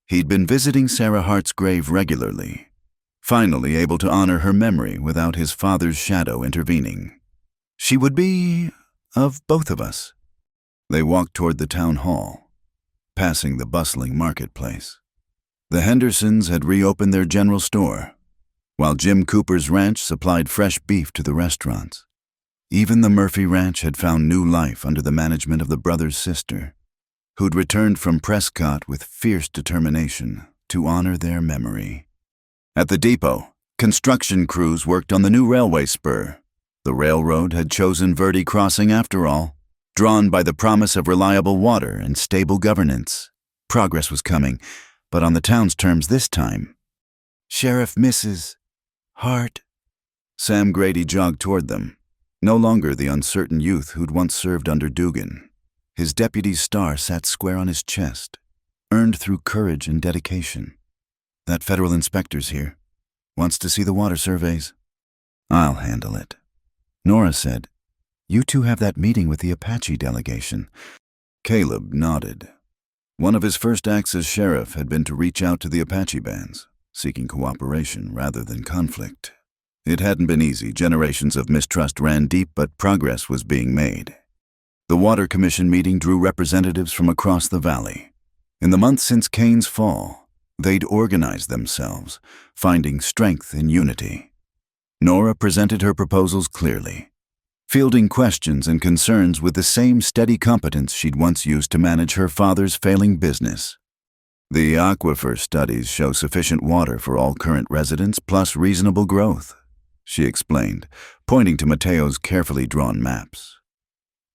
He'd been visiting Sarah Hart's grave regularly, finally able to honor her memory without his father's shadow intervening. "She would be of both of us." They walked toward the town hall. passing the bustling marketplace. The Hendersons had reopened their general store, while Jim Cooper's ranch supplied fresh beef to the restaurants. Even the Murphy Ranch had found new life under the management of the brother's sister, who'd returned from Prescott with fierce determination to honor their memory. At the depot, construction crews worked on the new railway spur. The railroad had chosen Verde Crossing after all, drawn by the promise of reliable water and stable governance. Progress was coming, but on the town's terms this time. Sheriff Mrs. Hart. Sam Grady jogged toward them, no longer the uncertain youth who'd once served under Dugan. His deputy's star sat square on his chest, earned through courage and dedication. That federal inspector's here. Wants to see the water surveys. I'll handle it. Nora said, "You two have that meeting with the Apache delegation." Caleb nodded. One of his first acts as sheriff had been to reach out to the Apache bands, seeking cooperation rather than conflict. It hadn't been easy. Generations of mistrust ran deep, but progress was being made. The Water Commission meeting drew representatives from across the valley. In the months since Kane's fall, they'd organized themselves, finding strength in unity. Nora presented her proposals clearly, fielding questions and concerns with the same steady competence she'd once used to manage her father's failing business. The aquifer studies show sufficient water for all current residents plus reasonable growth, she explained, pointing to Mateo's carefully drawn maps.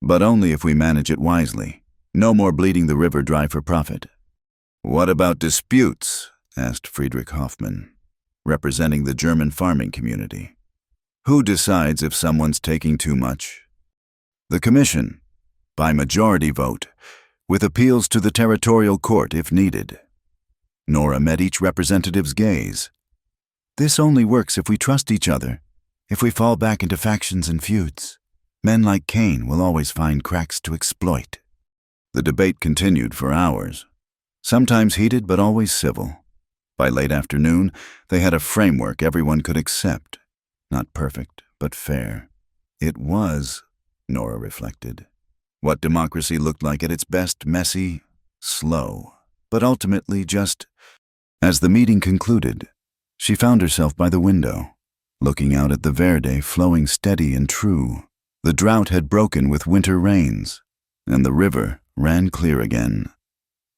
But only if we manage it wisely. No more bleeding the river dry for profit. What about disputes? Asked Friedrich Hoffman, representing the German farming community. Who decides if someone's taking too much? The commission, by majority vote, with appeals to the territorial court if needed. Nora met each representative's gaze. This only works if we trust each other. If we fall back into factions and feuds, men like Kane will always find cracks to exploit. The debate continued for hours, sometimes heated but always civil. By late afternoon, they had a framework everyone could accept. Not perfect, but fair. It was, Nora reflected, what democracy looked like at its best: messy, slow, but ultimately just. As the meeting concluded, she found herself by the window, looking out at the Verde flowing steady and true. The drought had broken with winter rains, and the river ran clear again.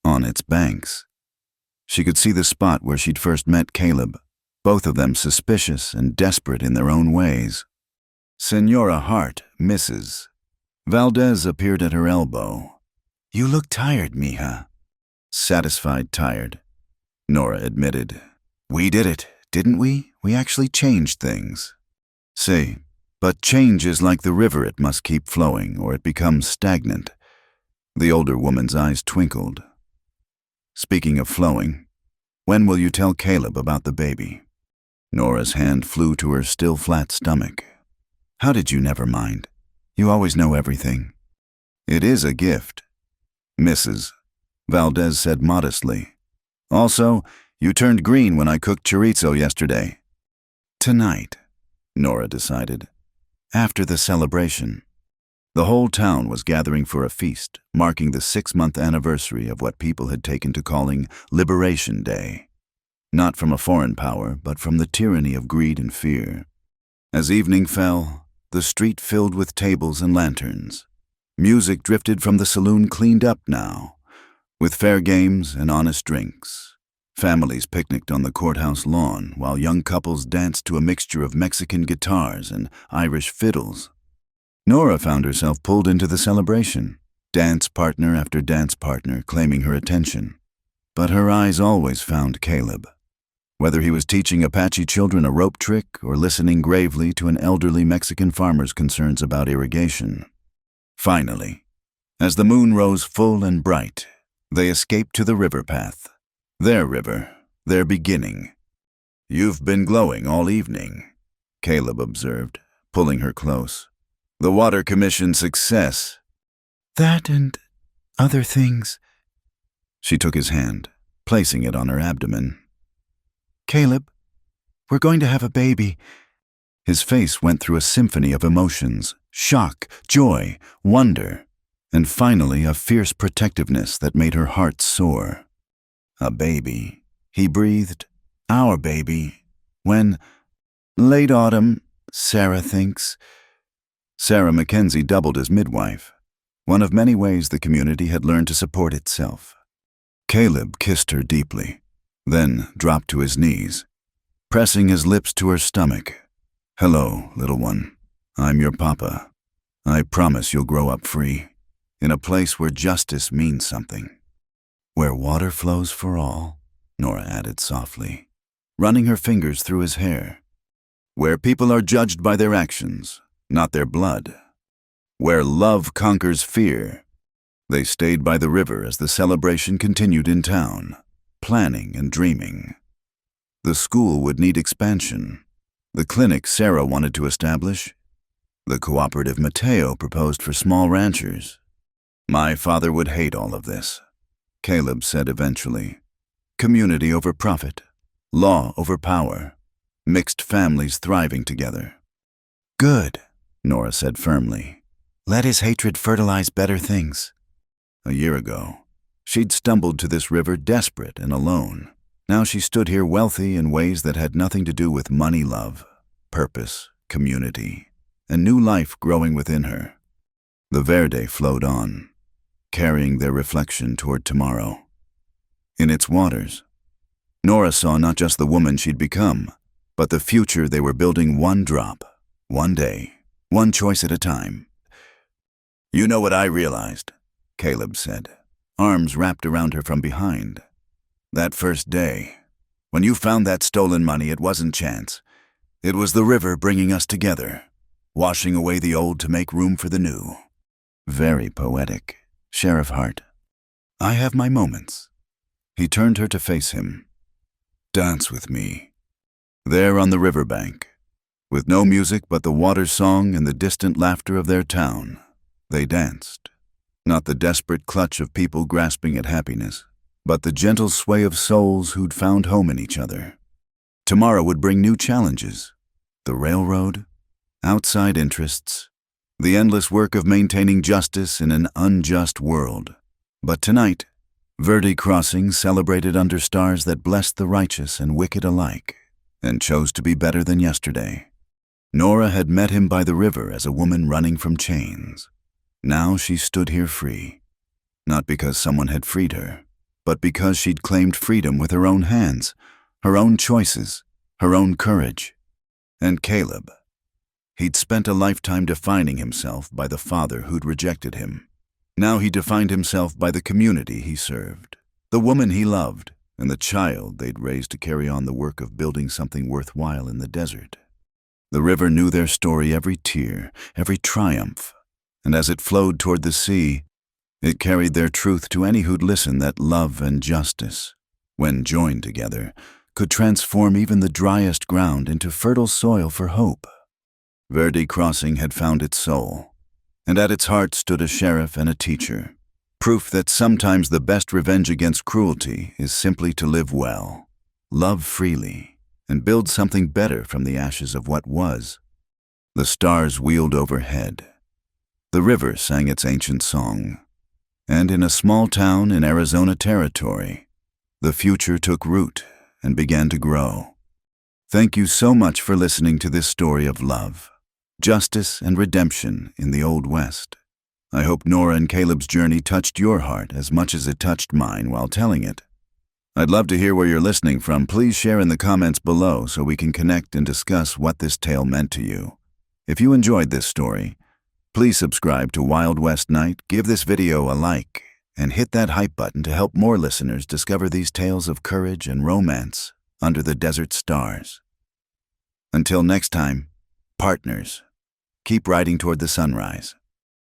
On its banks, she could see the spot where she'd first met Caleb, both of them suspicious and desperate in their own ways. Senora Hart, Mrs. Valdez appeared at her elbow. "You look tired, mija." "Satisfied tired," Nora admitted. "We did it, didn't we? We actually changed things." "See, but change is like the river. It must keep flowing or it becomes stagnant." The older woman's eyes twinkled. "Speaking of flowing, when will you tell Caleb about the baby?" Nora's hand flew to her still flat stomach. "How did you never mind? You always know everything." "It is a gift, Mrs." Valdez said modestly. "Also, you turned green when I cooked chorizo yesterday." "Tonight," Nora decided. "After the celebration." The whole town was gathering for a feast, marking the 6-month anniversary of what people had taken to calling Liberation Day. Not from a foreign power, but from the tyranny of greed and fear. As evening fell, the street filled with tables and lanterns. Music drifted from the saloon cleaned up now, with fair games and honest drinks. Families picnicked on the courthouse lawn, while young couples danced to a mixture of Mexican guitars and Irish fiddles. Nora found herself pulled into the celebration, dance partner after dance partner claiming her attention. But her eyes always found Caleb. Whether he was teaching Apache children a rope trick or listening gravely to an elderly Mexican farmer's concerns about irrigation. Finally, as the moon rose full and bright, they escaped to the river path. Their river, their beginning. "You've been glowing all evening," Caleb observed, pulling her close. "The Water Commission success." "That and other things." She took his hand, placing it on her abdomen. "Caleb, we're going to have a baby." His face went through a symphony of emotions: shock, joy, wonder, and finally a fierce protectiveness that made her heart soar. A baby, he breathed, our baby, when, late autumn, Sarah thinks. Sarah Mackenzie doubled as midwife, one of many ways the community had learned to support itself. Caleb kissed her deeply, then dropped to his knees, pressing his lips to her stomach. Hello, little one. I'm your papa. I promise you'll grow up free, in a place where justice means something. Where water flows for all, Nora added softly, running her fingers through his hair. Where people are judged by their actions, not their blood. Where love conquers fear. They stayed by the river as the celebration continued in town, planning and dreaming. The school would need expansion. The clinic Sarah wanted to establish. The cooperative Mateo proposed for small ranchers. My father would hate all of this, Caleb said eventually. Community over profit, law over power, mixed families thriving together. Good, Nora said firmly. Let his hatred fertilize better things. A year ago, she'd stumbled to this river desperate and alone. Now she stood here wealthy in ways that had nothing to do with money, love, purpose, community, and new life growing within her. The Verde flowed on, carrying their reflection toward tomorrow. In its waters, Nora saw not just the woman she'd become, but the future they were building, one drop, one day, one choice at a time. You know what I realized, Caleb said, arms wrapped around her from behind. That first day, when you found that stolen money, it wasn't chance. It was the river bringing us together, washing away the old to make room for the new. Very poetic, Sheriff Hart. I have my moments. He turned her to face him. Dance with me. There on the riverbank, with no music but the water song and the distant laughter of their town, they danced. Not the desperate clutch of people grasping at happiness, but the gentle sway of souls who'd found home in each other. Tomorrow would bring new challenges. The railroad, outside interests, the endless work of maintaining justice in an unjust world. But tonight, Verde Crossing celebrated under stars that blessed the righteous and wicked alike, and chose to be better than yesterday. Nora had met him by the river as a woman running from chains. Now she stood here free, not because someone had freed her, but because she'd claimed freedom with her own hands, her own choices, her own courage. And Caleb, he'd spent a lifetime defining himself by the father who'd rejected him. Now he defined himself by the community he served, the woman he loved, and the child they'd raised to carry on the work of building something worthwhile in the desert. The river knew their story, every tear, every triumph, and as it flowed toward the sea, it carried their truth to any who'd listen, that love and justice, when joined together, could transform even the driest ground into fertile soil for hope. Verde Crossing had found its soul, and at its heart stood a sheriff and a teacher, proof that sometimes the best revenge against cruelty is simply to live well, love freely, and build something better from the ashes of what was. The stars wheeled overhead. The river sang its ancient song. And in a small town in Arizona Territory, the future took root and began to grow. Thank you so much for listening to this story of love, justice, and redemption in the Old West. I hope Nora and Caleb's journey touched your heart as much as it touched mine while telling it. I'd love to hear where you're listening from. Please share in the comments below so we can connect and discuss what this tale meant to you. If you enjoyed this story, please subscribe to Wild West Night, give this video a like, and hit that hype button to help more listeners discover these tales of courage and romance under the desert stars. Until next time, partners, keep riding toward the sunrise.